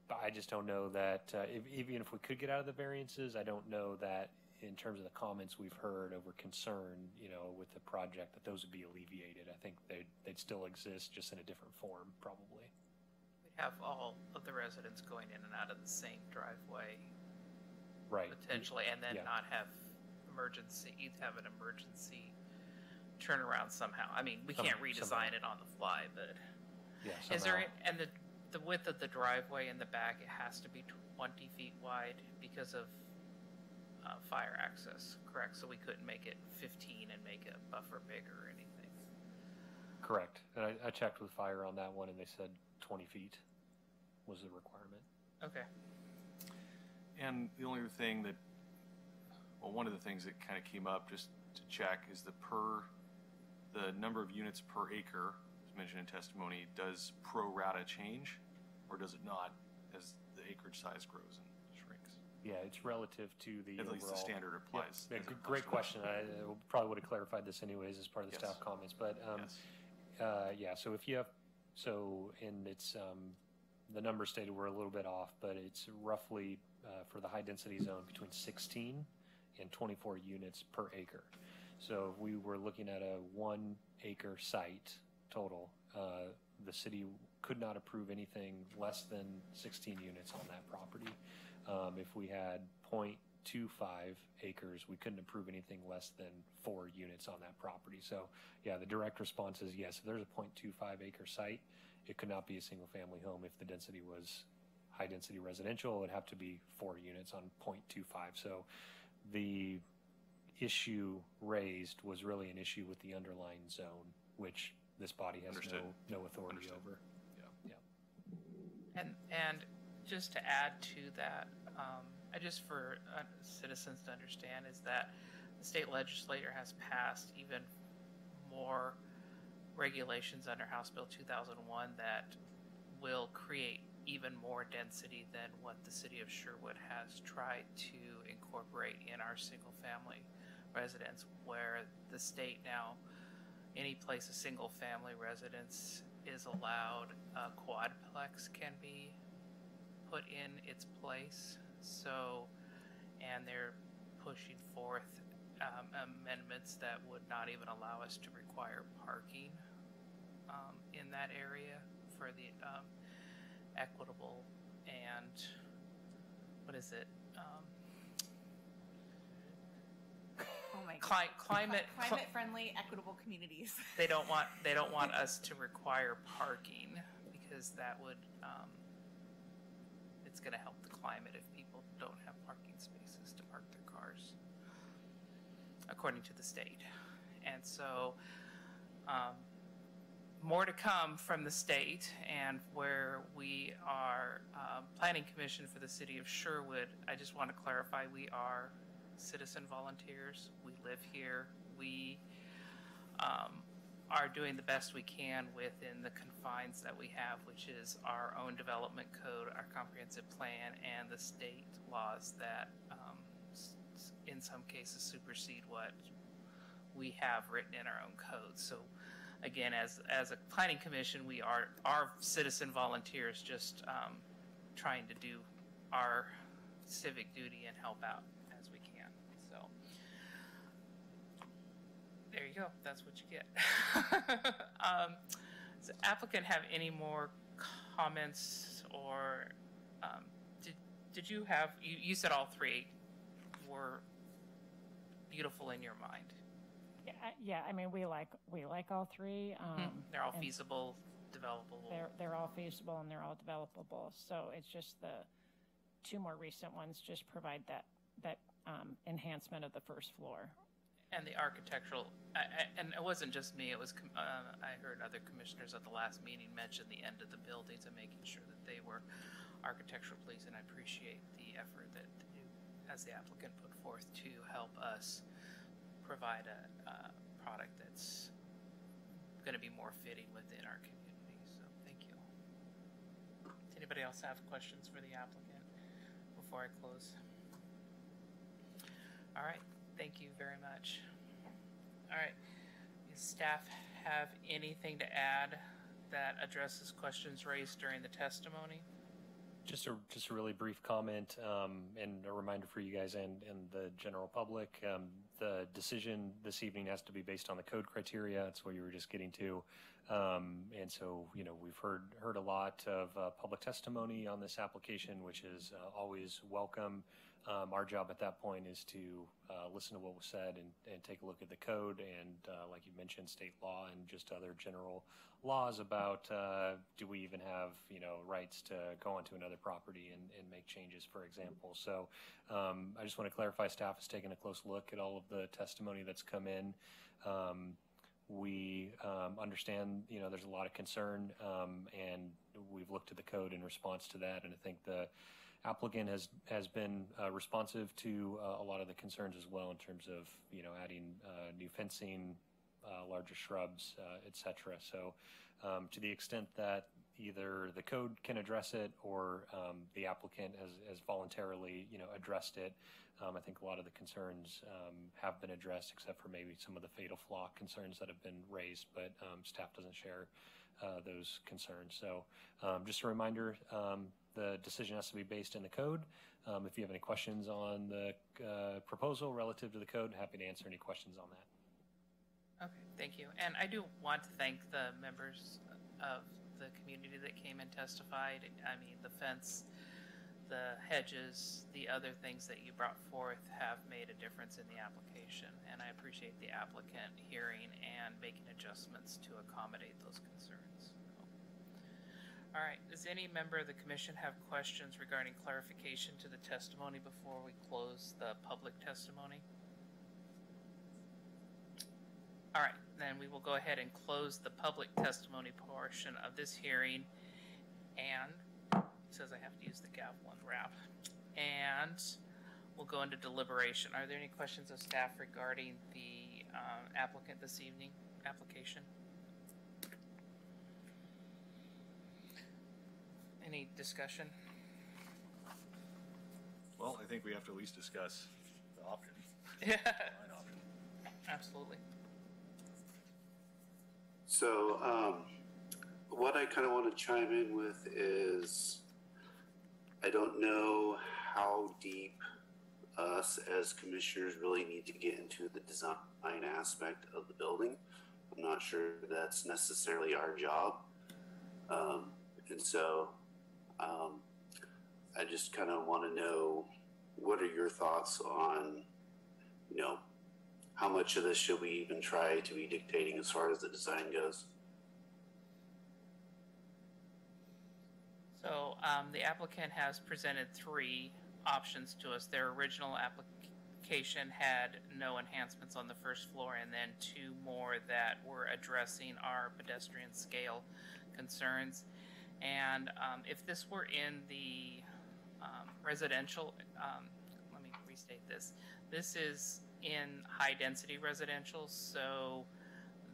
I just don't know that, even if we could get out of the variances, I don't know that in terms of the comments we've heard over concern, with the project, that those would be alleviated. I think they'd still exist, just in a different form, probably. We'd have all of the residents going in and out of the same driveway, right? Potentially, and then not have you'd have an emergency turnaround somehow. I mean, we can't redesign it on the fly, but is there? And the width of the driveway in the back, it has to be 20 feet wide because of fire access, correct? So we couldn't make it 15 and make a buffer bigger or anything. Correct. And I checked with fire on that one, and they said 20 feet was the requirement. Okay. And the only other thing one of the things that kind of came up just to check is the number of units per acre, as mentioned in testimony, does pro rata change, or does it not, as the acreage size grows and shrinks? Yeah, it's relative to the at overall. least the standard applies. Yeah, great question. I probably would have clarified this anyways as part of the staff comments, but so if you have, and it's the numbers stated were a little bit off, but it's roughly for the high density zone between 16 and 24 units per acre. So if we were looking at a 1 acre site total, the city could not approve anything less than 16 units on that property. If we had 0.25 acres, we couldn't approve anything less than 4 units on that property. So yeah, the direct response is yes, if there's a 0.25 acre site, it could not be a single family home. If the density was high density residential, it would have to be 4 units on 0.25. So the issue raised was really an issue with the underlying zone, which this body has no authority over. Yeah. And just to add to that, just for citizens to understand, is that the state legislature has passed even more regulations under House Bill 2001 that will create even more density than what the city of Sherwood has tried to incorporate in our single-family residence, where the state now, any place a single-family residence is allowed, a quadplex can be put in its place. So, and they're pushing forth amendments that would not even allow us to require parking in that area for the equitable and what is it? Climate friendly, equitable communities. They don't want us to require parking because that would it's going to help the climate if people don't have parking spaces to park their cars, according to the state. And so more to come from the state, and where we are planning commission for the city of Sherwood. I just want to clarify, we are citizen volunteers. We live here. We are doing the best we can within the confines that we have, which is our own development code, our comprehensive plan, and the state laws that in some cases supersede what we have written in our own code. So again, as a planning commission, we are citizen volunteers, just trying to do our civic duty and help out as we can. So there you go. That's what you get. Does the applicant have any more comments, or did you have? You said all three were beautiful in your mind. Yeah. I mean, we like all three. They're all feasible, developable. They're all feasible and they're all developable. So it's just the two more recent ones just provide that enhancement of the first floor. And the architectural, and it wasn't just me. It was I heard other commissioners at the last meeting mention the end of the buildings and making sure that they were architectural pleasing. I appreciate the effort that you, as the applicant, put forth to help us provide a product that's going to be more fitting within our community. So thank you. Does anybody else have questions for the applicant before I close? All right. Thank you very much. All right. Does staff have anything to add that addresses questions raised during the testimony? Just a really brief comment and a reminder for you guys and the general public. The decision this evening has to be based on the code criteria. That's what you were just getting to. And so, we've heard a lot of public testimony on this application, which is always welcome. Our job at that point is to listen to what was said and take a look at the code and, like you mentioned, state law and just other general laws about do we even have rights to go onto another property and make changes, for example. So I just want to clarify, staff has taken a close look at all of the testimony that's come in. We understand there's a lot of concern, and we've looked at the code in response to that, and I think the applicant has been responsive to a lot of the concerns as well in terms of adding new fencing, larger shrubs, etc. So to the extent that either the code can address it or the applicant has voluntarily addressed it, I think a lot of the concerns have been addressed, except for maybe some of the fatal flaw concerns that have been raised, but staff doesn't share those concerns. So just a reminder, the decision has to be based in the code. If you have any questions on the proposal relative to the code, happy to answer any questions on that. Okay, thank you. And I do want to thank the members of the community that came and testified. I mean, the fence, the hedges, the other things that you brought forth have made a difference in the application. And I appreciate the applicant hearing and making adjustments to accommodate those concerns. All right, does any member of the commission have questions regarding clarification to the testimony before we close the public testimony? All right, then we will go ahead and close the public testimony portion of this hearing, and says I have to use the gavel and wrap. And we'll go into deliberation. Are there any questions of staff regarding the applicant this evening, application? Any discussion? Well, I think we have to at least discuss the option. Yeah. Absolutely. So, what I kind of want to chime in with is, I don't know how deep us as commissioners really need to get into the design aspect of the building. I'm not sure that's necessarily our job. And so, I just kind of want to know, what are your thoughts on, you know, how much of this should we even try to be dictating as far as the design goes? So the applicant has presented 3 options to us. Their original application had no enhancements on the first floor, and then 2 more that were addressing our pedestrian scale concerns. And if this were in the residential, let me restate this. This is in high-density residential, so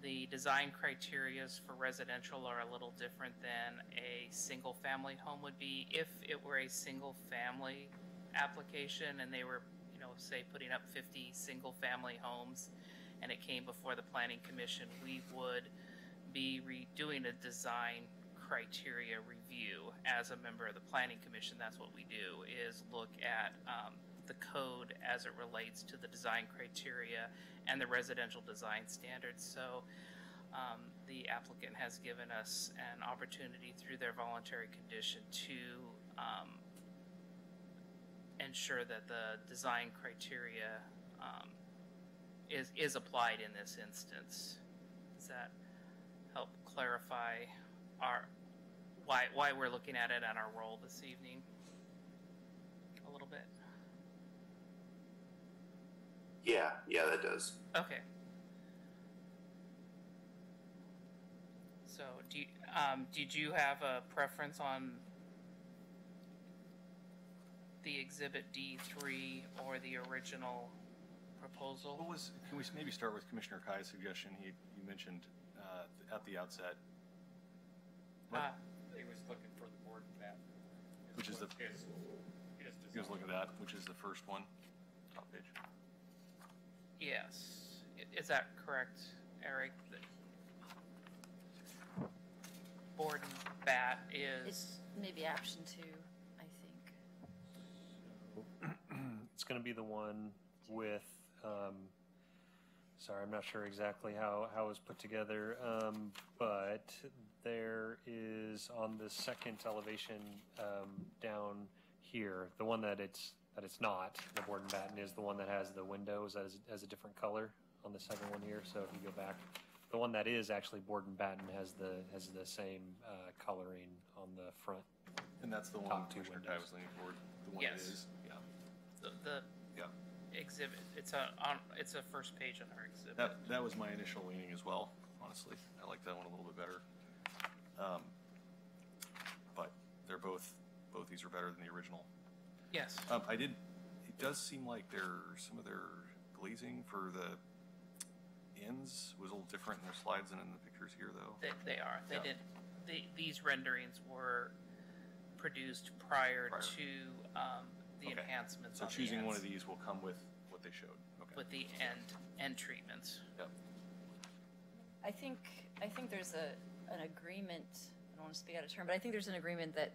the design criterias for residential are a little different than a single-family home would be. If it were a single-family application and they were, you know, say putting up 50 single-family homes and it came before the Planning Commission, we would be redoing a design criteria review. As a member of the Planning Commission, that's what we do, is look at the code as it relates to the design criteria and the residential design standards. So the applicant has given us an opportunity through their voluntary condition to ensure that the design criteria is applied in this instance. Does that help clarify our why we're looking at it and our role this evening a little bit? Yeah, that does. Okay. So, did you have a preference on the Exhibit D3 or the original proposal? Can we maybe start with Commissioner Kai's suggestion? You mentioned at the outset. He was looking for the board map. Which is the, he was looking at that, which is the first one, top page. Yes. Is that correct, Eric? The board and bat is... It's maybe option 2, I think. It's going to be the one with, sorry, I'm not sure exactly how it was put together, but there is on the second elevation down here, the one that it's not, the board and batten, is the one that has the windows as a different color on the second one here. So if you go back, the one that is actually board and batten has the same coloring on the front. And that's the one Commissioner Kai was leaning forward. The one Yes. that is, yeah. The exhibit. It's a first page on our exhibit. That was my initial leaning as well. Honestly, I like that one a little bit better. But they're both these are better than the original. Yes. It does seem like some of their glazing for the ends was a little different in their slides than in the pictures here, though. They are. These renderings were produced prior to the enhancements. So on choosing the one ends. of these will come with what they showed. Okay. With the end treatments. Yep. I think there's an agreement, I don't want to speak out of turn, but I think there's an agreement that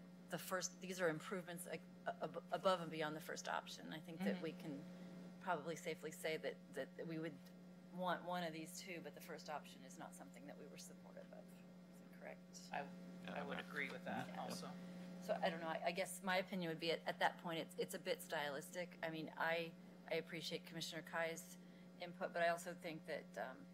these are improvements above and beyond the first option. I think that we can probably safely say that we would want one of these 2, but the first option is not something that we were supportive of. Is that correct? I would agree with that also. So I don't know, I guess my opinion would be at that point, it's a bit stylistic. I mean, I appreciate Commissioner Kai's input, but I also think that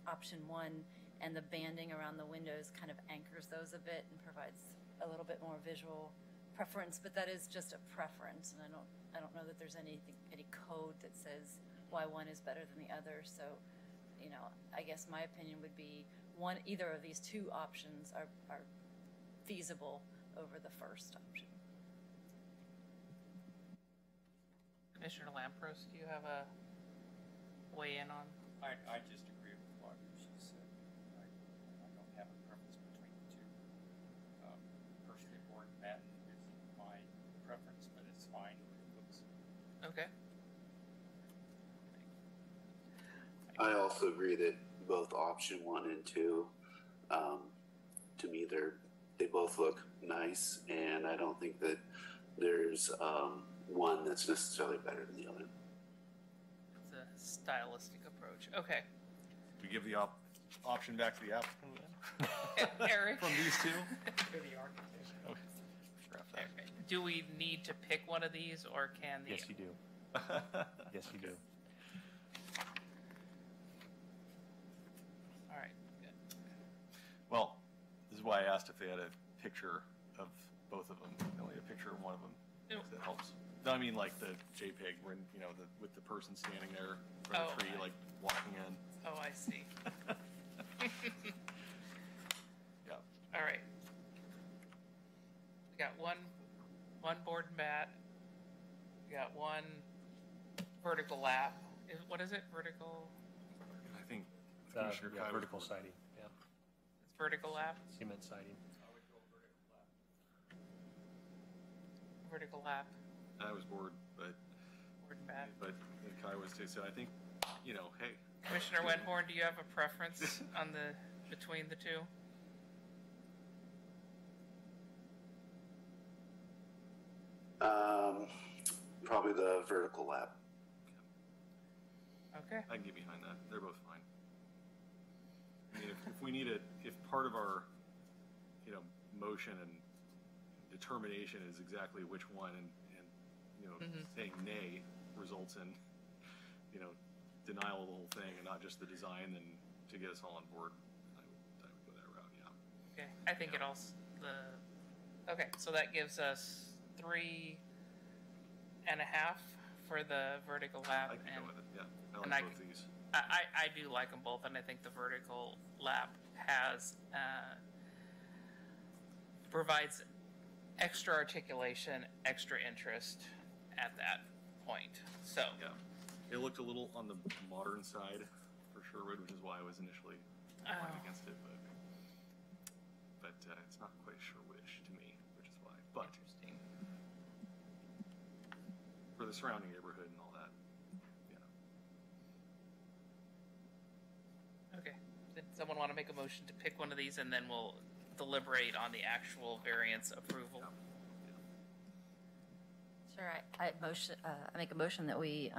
option 1 and the banding around the windows kind of anchors those a bit and provides a little bit more visual preference, but that is just a preference, and I don't know that there's any code that says why one is better than the other. So, you know, I guess my opinion would be either of these 2 options are feasible over the first option. Commissioner Lampros, do you have a weigh in on? I just agree with what she said. I don't have a preference between the two. Personally, board mat is my preference, but it's fine if it looks. Okay. I also agree that both option 1 and 2, to me, they both look nice, and I don't think that there's one that's necessarily better than the other. It's a stylistic approach. Okay. Do we give the option back to the applicant then? Eric? From these two? To the architect. Okay. Scrap that. Do we need to pick one of these, or can the... Yes, you do. Yes, you do. All right, good. Well, this is why I asked if they had a picture of both of them. Only a picture of one of them. That helps. No, I mean like the JPEG, when with the person standing there for the tree, like walking in. Oh, I see. Yeah. All right. We got one board mat. We got one vertical lap. What is it? Vertical? I think vertical siding. Yeah. It's vertical lap. Cement siding. Vertical lap. I was bored, but Board mat. but Kai was too. So I think, hey. Commissioner Wenhorn, do you have a preference on between the two? Probably the vertical lap. Okay. I can get behind that. They're both fine. I mean, if we need if part of our, motion and determination is exactly which one, and saying nay results in, denial of the whole thing and not just the design, then to get us all on board, I would go that route. Yeah. Okay. I think it also okay. So that gives us 3.5 for the vertical lap. I can go with it. Yeah. I and like both these. I do like them both, and I think the vertical lap has provides extra articulation, extra interest at that point. So yeah, it looked a little on the modern side for Sherwood, which is why I was initially inclined against it. But it's not quite Sherwoodish to me, which is why. But interesting for the surrounding neighborhood and all that. Okay. Did someone want to make a motion to pick one of these, and then we'll deliberate on the actual variance approval? Sure, I make a motion that we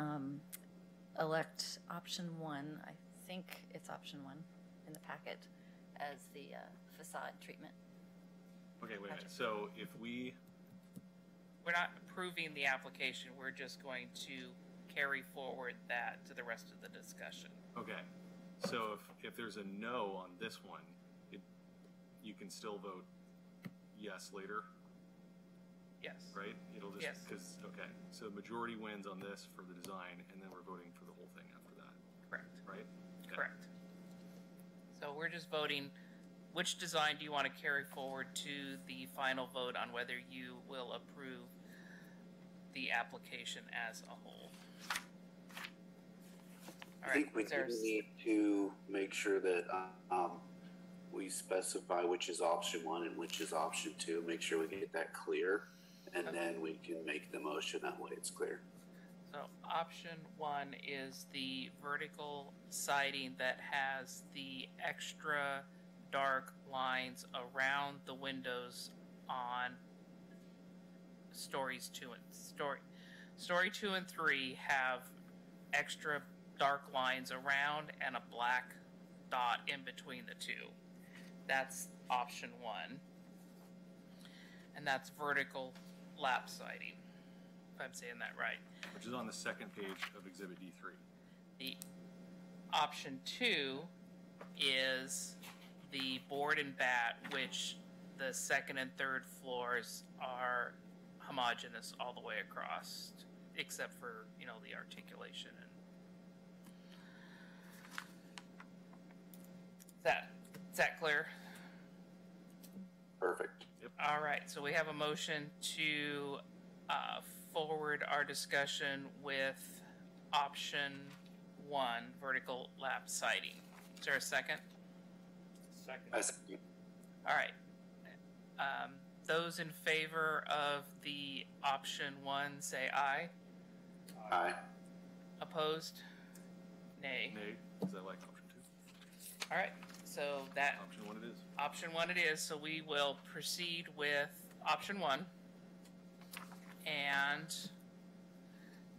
elect option 1. I think it's option 1 in the packet as the facade treatment. Okay, wait a minute. So if we're not approving the application, we're just going to carry forward that to the rest of the discussion. Okay. So if there's a no on this one, you can still vote yes later? Yes. Right? It'll just, yes. Okay. So majority wins on this for the design, and then we're voting for the whole thing after that. Correct. Right? Okay. Correct. So we're just voting, which design do you want to carry forward to the final vote on whether you will approve the application as a whole? All I think we do need to make sure that we specify which is option 1 and which is option 2. Make sure we get that clear, and then we can make the motion that way it's clear. So option 1 is the vertical siding that has the extra dark lines around the windows on story 2 and 3 have extra dark lines around and a black dot in between the two. That's option 1. And that's vertical lap siding, if I'm saying that right. Which is on the second page of Exhibit D3. The option 2 is the board and bat, which the second and third floors are homogeneous all the way across, except for, the articulation. Is that clear? Perfect. Yep. All right, so we have a motion to forward our discussion with option 1, vertical lap siding. Is there a second? Second. All right. Those in favor of the option 1 say aye. Aye. Opposed? Nay. Nay, because I like option 2. All right, so that Option 1 it is. option 1 it is. So we will proceed with option 1. And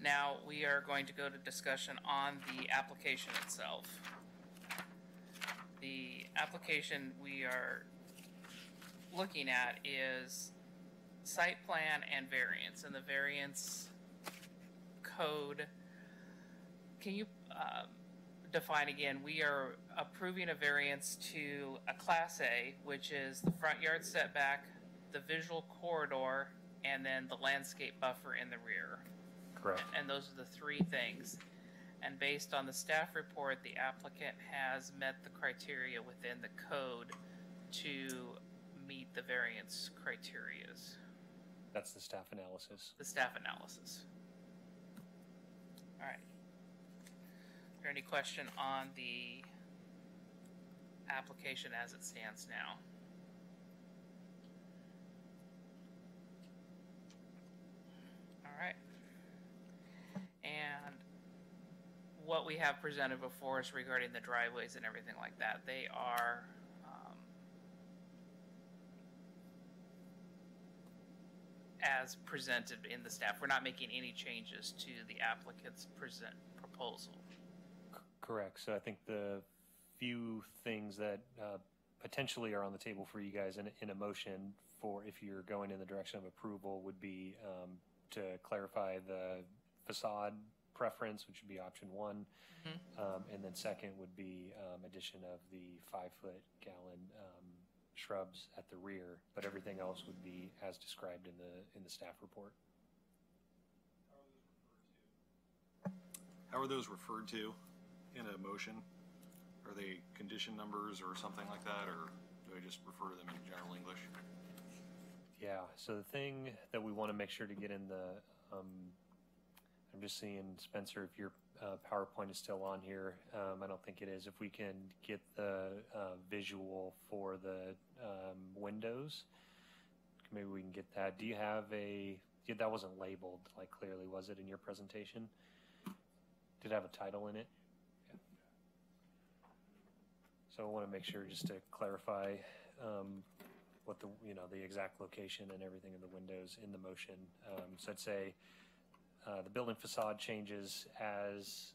now we are going to go to discussion on the application itself. The application we are looking at is site plan and variance, and the variance code. Can you define again? We are approving a variance to a Class A, which is the front yard setback, the visual corridor, and then the landscape buffer in the rear. Correct. And those are the 3 things. And based on the staff report, the applicant has met the criteria within the code to meet the variance criterias. That's the staff analysis. The staff analysis. All right. Is there any question on the application as it stands now? All right. And what we have presented before us regarding the driveways and everything like that, they are as presented in the staff. We're not making any changes to the applicant's proposal. Correct. So I think the few things that potentially are on the table for you guys in a motion for if you're going in the direction of approval would be to clarify the facade preference, which would be option 1. And then second would be addition of the 5-foot gallon shrubs at the rear, but everything else would be as described in the staff report. How are those referred to in a motion? Are they condition numbers or something like that, or do I just refer to them in general English? Yeah, so the thing that we want to make sure to get in the, I'm just seeing, Spencer, if your PowerPoint is still on here. I don't think it is. If we can get the visual for the windows, maybe we can get that. Do you have that wasn't labeled like clearly, was it, in your presentation? Did it have a title in it? Yeah. So I want to make sure just to clarify what the exact location and everything in the windows in the motion. So I'd say the building facade changes as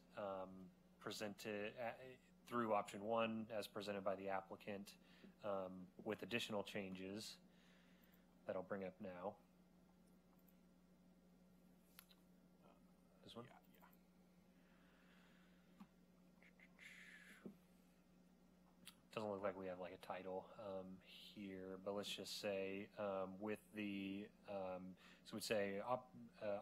presented through option 1 as presented by the applicant with additional changes that I'll bring up now. This one? Doesn't look like we have like a title here, but let's just say with the, so we'd say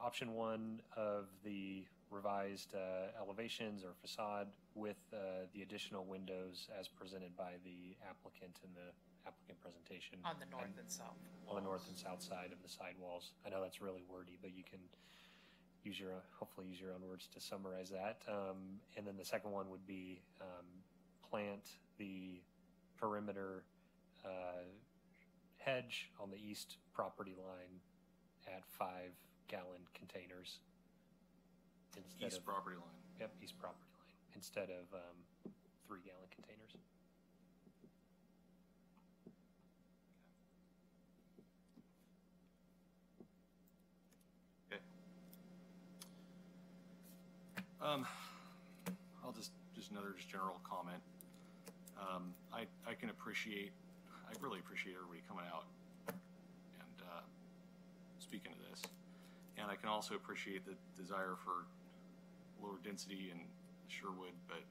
option 1 of the revised elevations or facade with the additional windows as presented by the applicant in the applicant presentation. On the north and south walls. On the north and south side of the sidewalls. I know that's really wordy, but you can hopefully use your own words to summarize that. And then the second one would be plant the perimeter hedge on the east property line at 5-gallon containers. East property line. Yep, east property line instead of 3-gallon containers. Okay. I'll just another general comment. I can appreciate, I really appreciate everybody coming out and speaking to this. And I can also appreciate the desire for lower density in Sherwood, but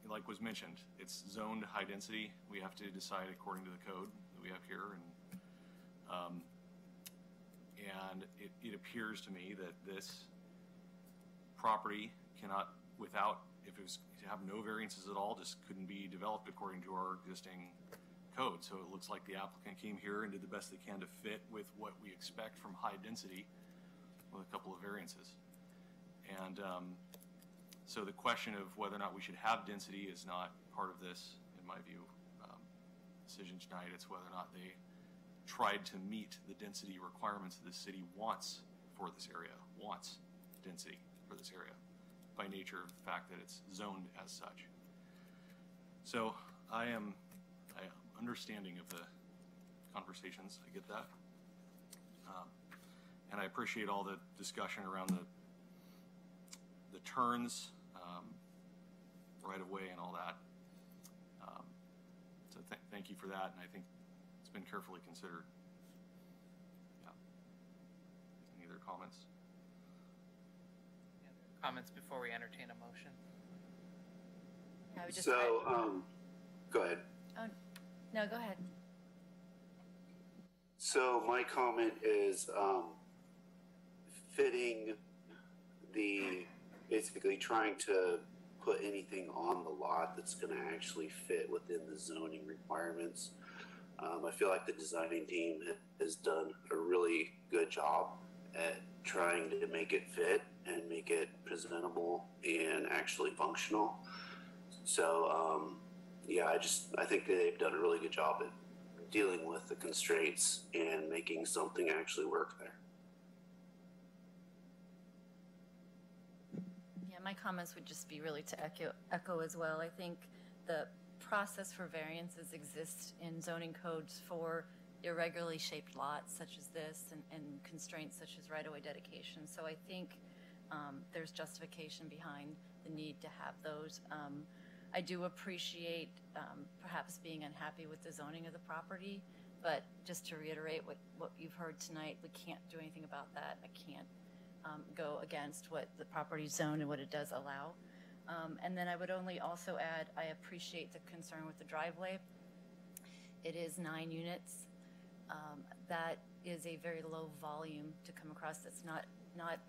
like was mentioned, it's zoned high density. We have to decide according to the code that we have here, and it appears to me that this property cannot, without, if it was to have no variances at all, just couldn't be developed according to our existing code. So it looks like the applicant came here and did the best they can to fit with what we expect from high density with a couple of variances. And so the question of whether or not we should have density is not part of this, in my view, decision tonight. It's whether or not they tried to meet the density requirements that the city wants for this area, wants density for this area, by nature of the fact that it's zoned as such. So I am understanding of the conversations. I get that. And I appreciate all the discussion around the turns, right of way and all that. So thank you for that. And I think it's been carefully considered. Yeah. Any other comments? Comments before we entertain a motion? I would just go ahead. Oh, no, go ahead. So my comment is fitting basically trying to put anything on the lot that's going to actually fit within the zoning requirements. I feel like the designing team has done a really good job at trying to make it fit and make it presentable and actually functional. So yeah, I think that they've done a really good job at dealing with the constraints and making something actually work there. Yeah, my comments would just be really to echo as well. I think the process for variances exists in zoning codes for irregularly shaped lots such as this and constraints such as right-of-way dedication. So I think there's justification behind the need to have those. I do appreciate perhaps being unhappy with the zoning of the property, but just to reiterate what you've heard tonight, we can't do anything about that. I can't go against what the property's zoned and what it does allow. And then I would only also add, I appreciate the concern with the driveway. It is 9 units. That is a very low volume to come across. That's not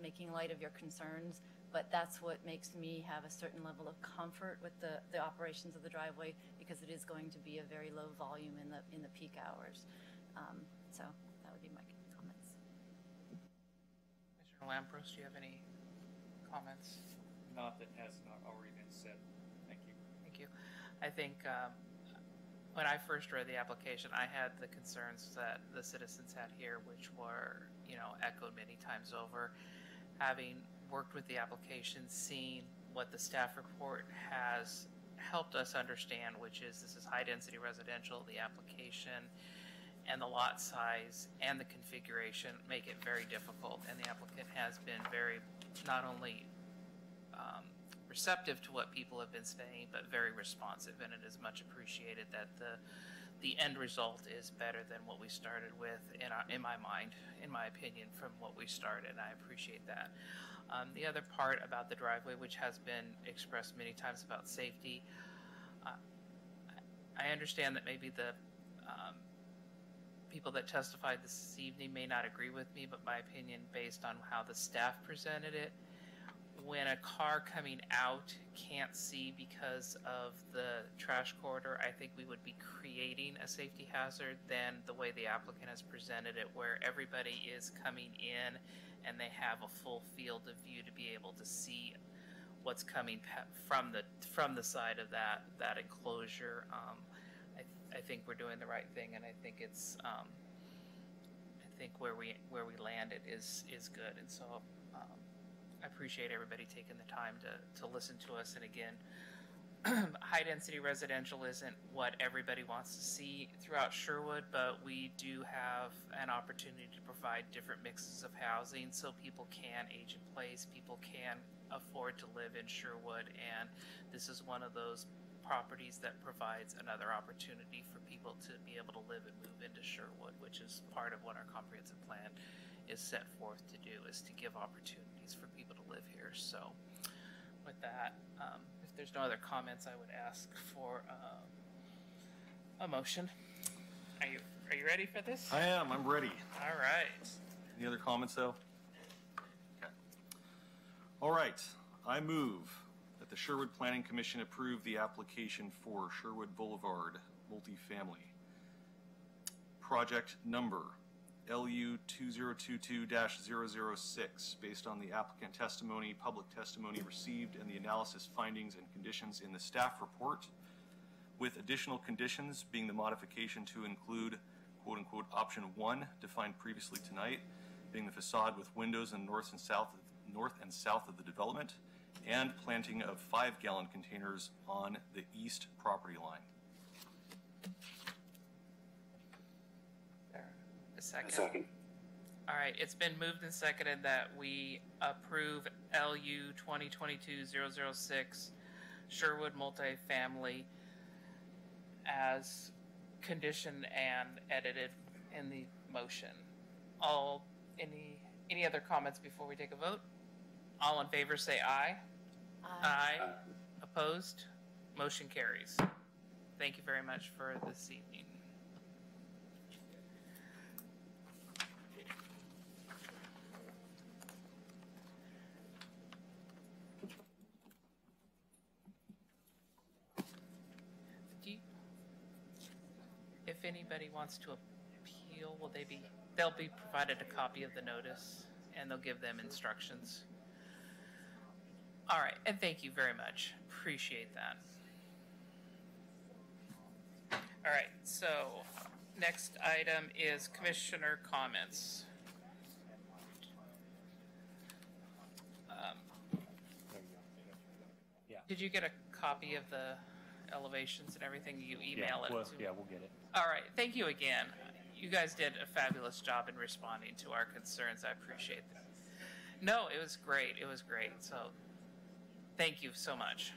making light of your concerns, but that's what makes me have a certain level of comfort with the operations of the driveway, because it is going to be a very low volume in the peak hours. So that would be my comments. Mr. Lampros, do you have any comments? Not that has not already been said. Thank you. Thank you. I think when I first read the application, I had the concerns that the citizens had here, which were, echoed many times over. Having worked with the application, seen what the staff report has helped us understand, which is this is high-density residential, the application and the lot size and the configuration make it very difficult, and the applicant has been very, not only receptive to what people have been saying, but very responsive, and it is much appreciated that the end result is better than what we started with in my mind, in my opinion, from what we started. I appreciate that. The other part about the driveway, which has been expressed many times about safety, I understand that maybe the people that testified this evening may not agree with me, but my opinion, based on how the staff presented it, when a car coming out can't see because of the trash corridor, I think we would be creating a safety hazard than the way the applicant has presented it, where everybody is coming in and they have a full field of view to be able to see what's coming from the side of that enclosure. I think we're doing the right thing, and I think it's I think where we landed is good, and so I appreciate everybody taking the time to listen to us. And again, high density residential isn't what everybody wants to see throughout Sherwood, but we do have an opportunity to provide different mixes of housing so people can age in place, people can afford to live in Sherwood, and this is one of those properties that provides another opportunity for people to be able to live and move into Sherwood, which is part of what our comprehensive plan is set forth to do, is to give opportunities for people to live here. So with that, if there's no other comments, I would ask for a motion. Are you ready for this? I am. I'm ready. All right. Any other comments, though? Okay. All right. I move that the Sherwood Planning Commission approve the application for Sherwood Boulevard multifamily project number LU 2022-006, based on the applicant testimony, public testimony received, and the analysis findings and conditions in the staff report, with additional conditions being the modification to include quote-unquote option 1 defined previously tonight, being the facade with windows in north and south of the development, and planting of 5-gallon containers on the east property line. A second. Second. All right, it's been moved and seconded that we approve LU 2022-006 Sherwood multifamily as conditioned and edited in the motion. Any other comments before we take a vote? All in favor say aye. Aye. Opposed? Motion carries. Thank you very much for this evening. If anybody wants to appeal, they'll be provided a copy of the notice and they'll give them instructions. All right, and thank you very much. Appreciate that. All right, so next item is commissioner comments. Did you get a copy of the elevations and everything? You email it to? Yeah, we'll get it. All right, thank you again. You guys did a fabulous job in responding to our concerns. I appreciate that. No, it was great. It was great. So thank you so much.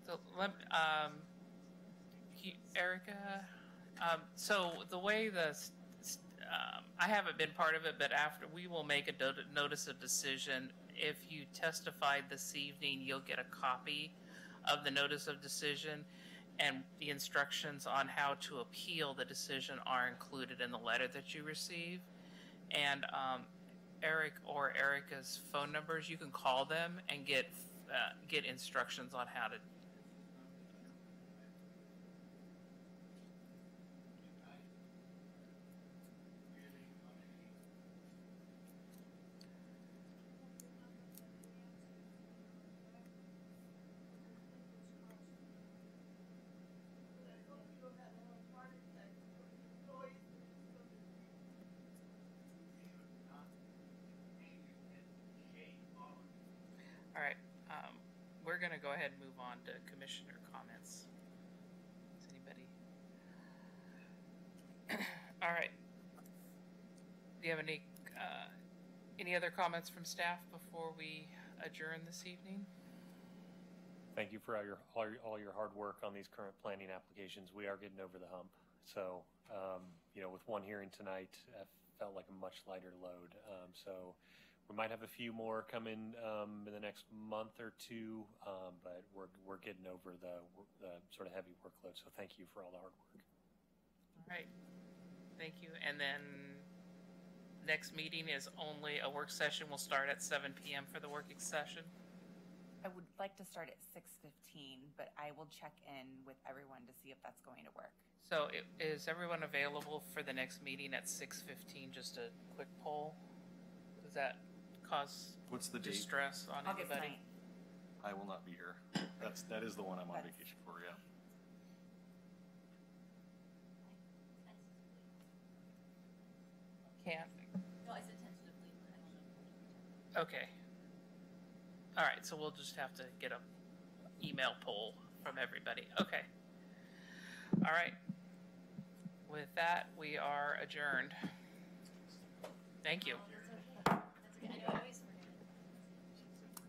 So Erica, so the way I haven't been part of it, but after we will make a notice of decision. If you testified this evening, you'll get a copy of the notice of decision, and the instructions on how to appeal the decision are included in the letter that you receive. And Eric or Erica's phone numbers, you can call them and get instructions on how to. All right, we're going to go ahead and move on to commissioner comments. Is anybody? All right. Do you have any other comments from staff before we adjourn this evening? Thank you for all your hard work on these current planning applications. We are getting over the hump. So, with one hearing tonight, it felt like a much lighter load. So we might have a few more coming in the next month or two, but we're getting over the sort of heavy workload. So thank you for all the hard work. All right. Thank you. And then next meeting is only a work session. We'll start at 7 p.m. for the working session. I would like to start at 6:15, but I will check in with everyone to see if that's going to work. So is everyone available for the next meeting at 6:15? Just a quick poll. Does that cause What's the date? distress on August anybody? 9th. I will not be here. That is the one I'm on vacation for, yeah. Can't. No, I said tentatively. Okay. All right, so we'll just have to get a email poll from everybody. Okay. All right. With that, we are adjourned. Thank you.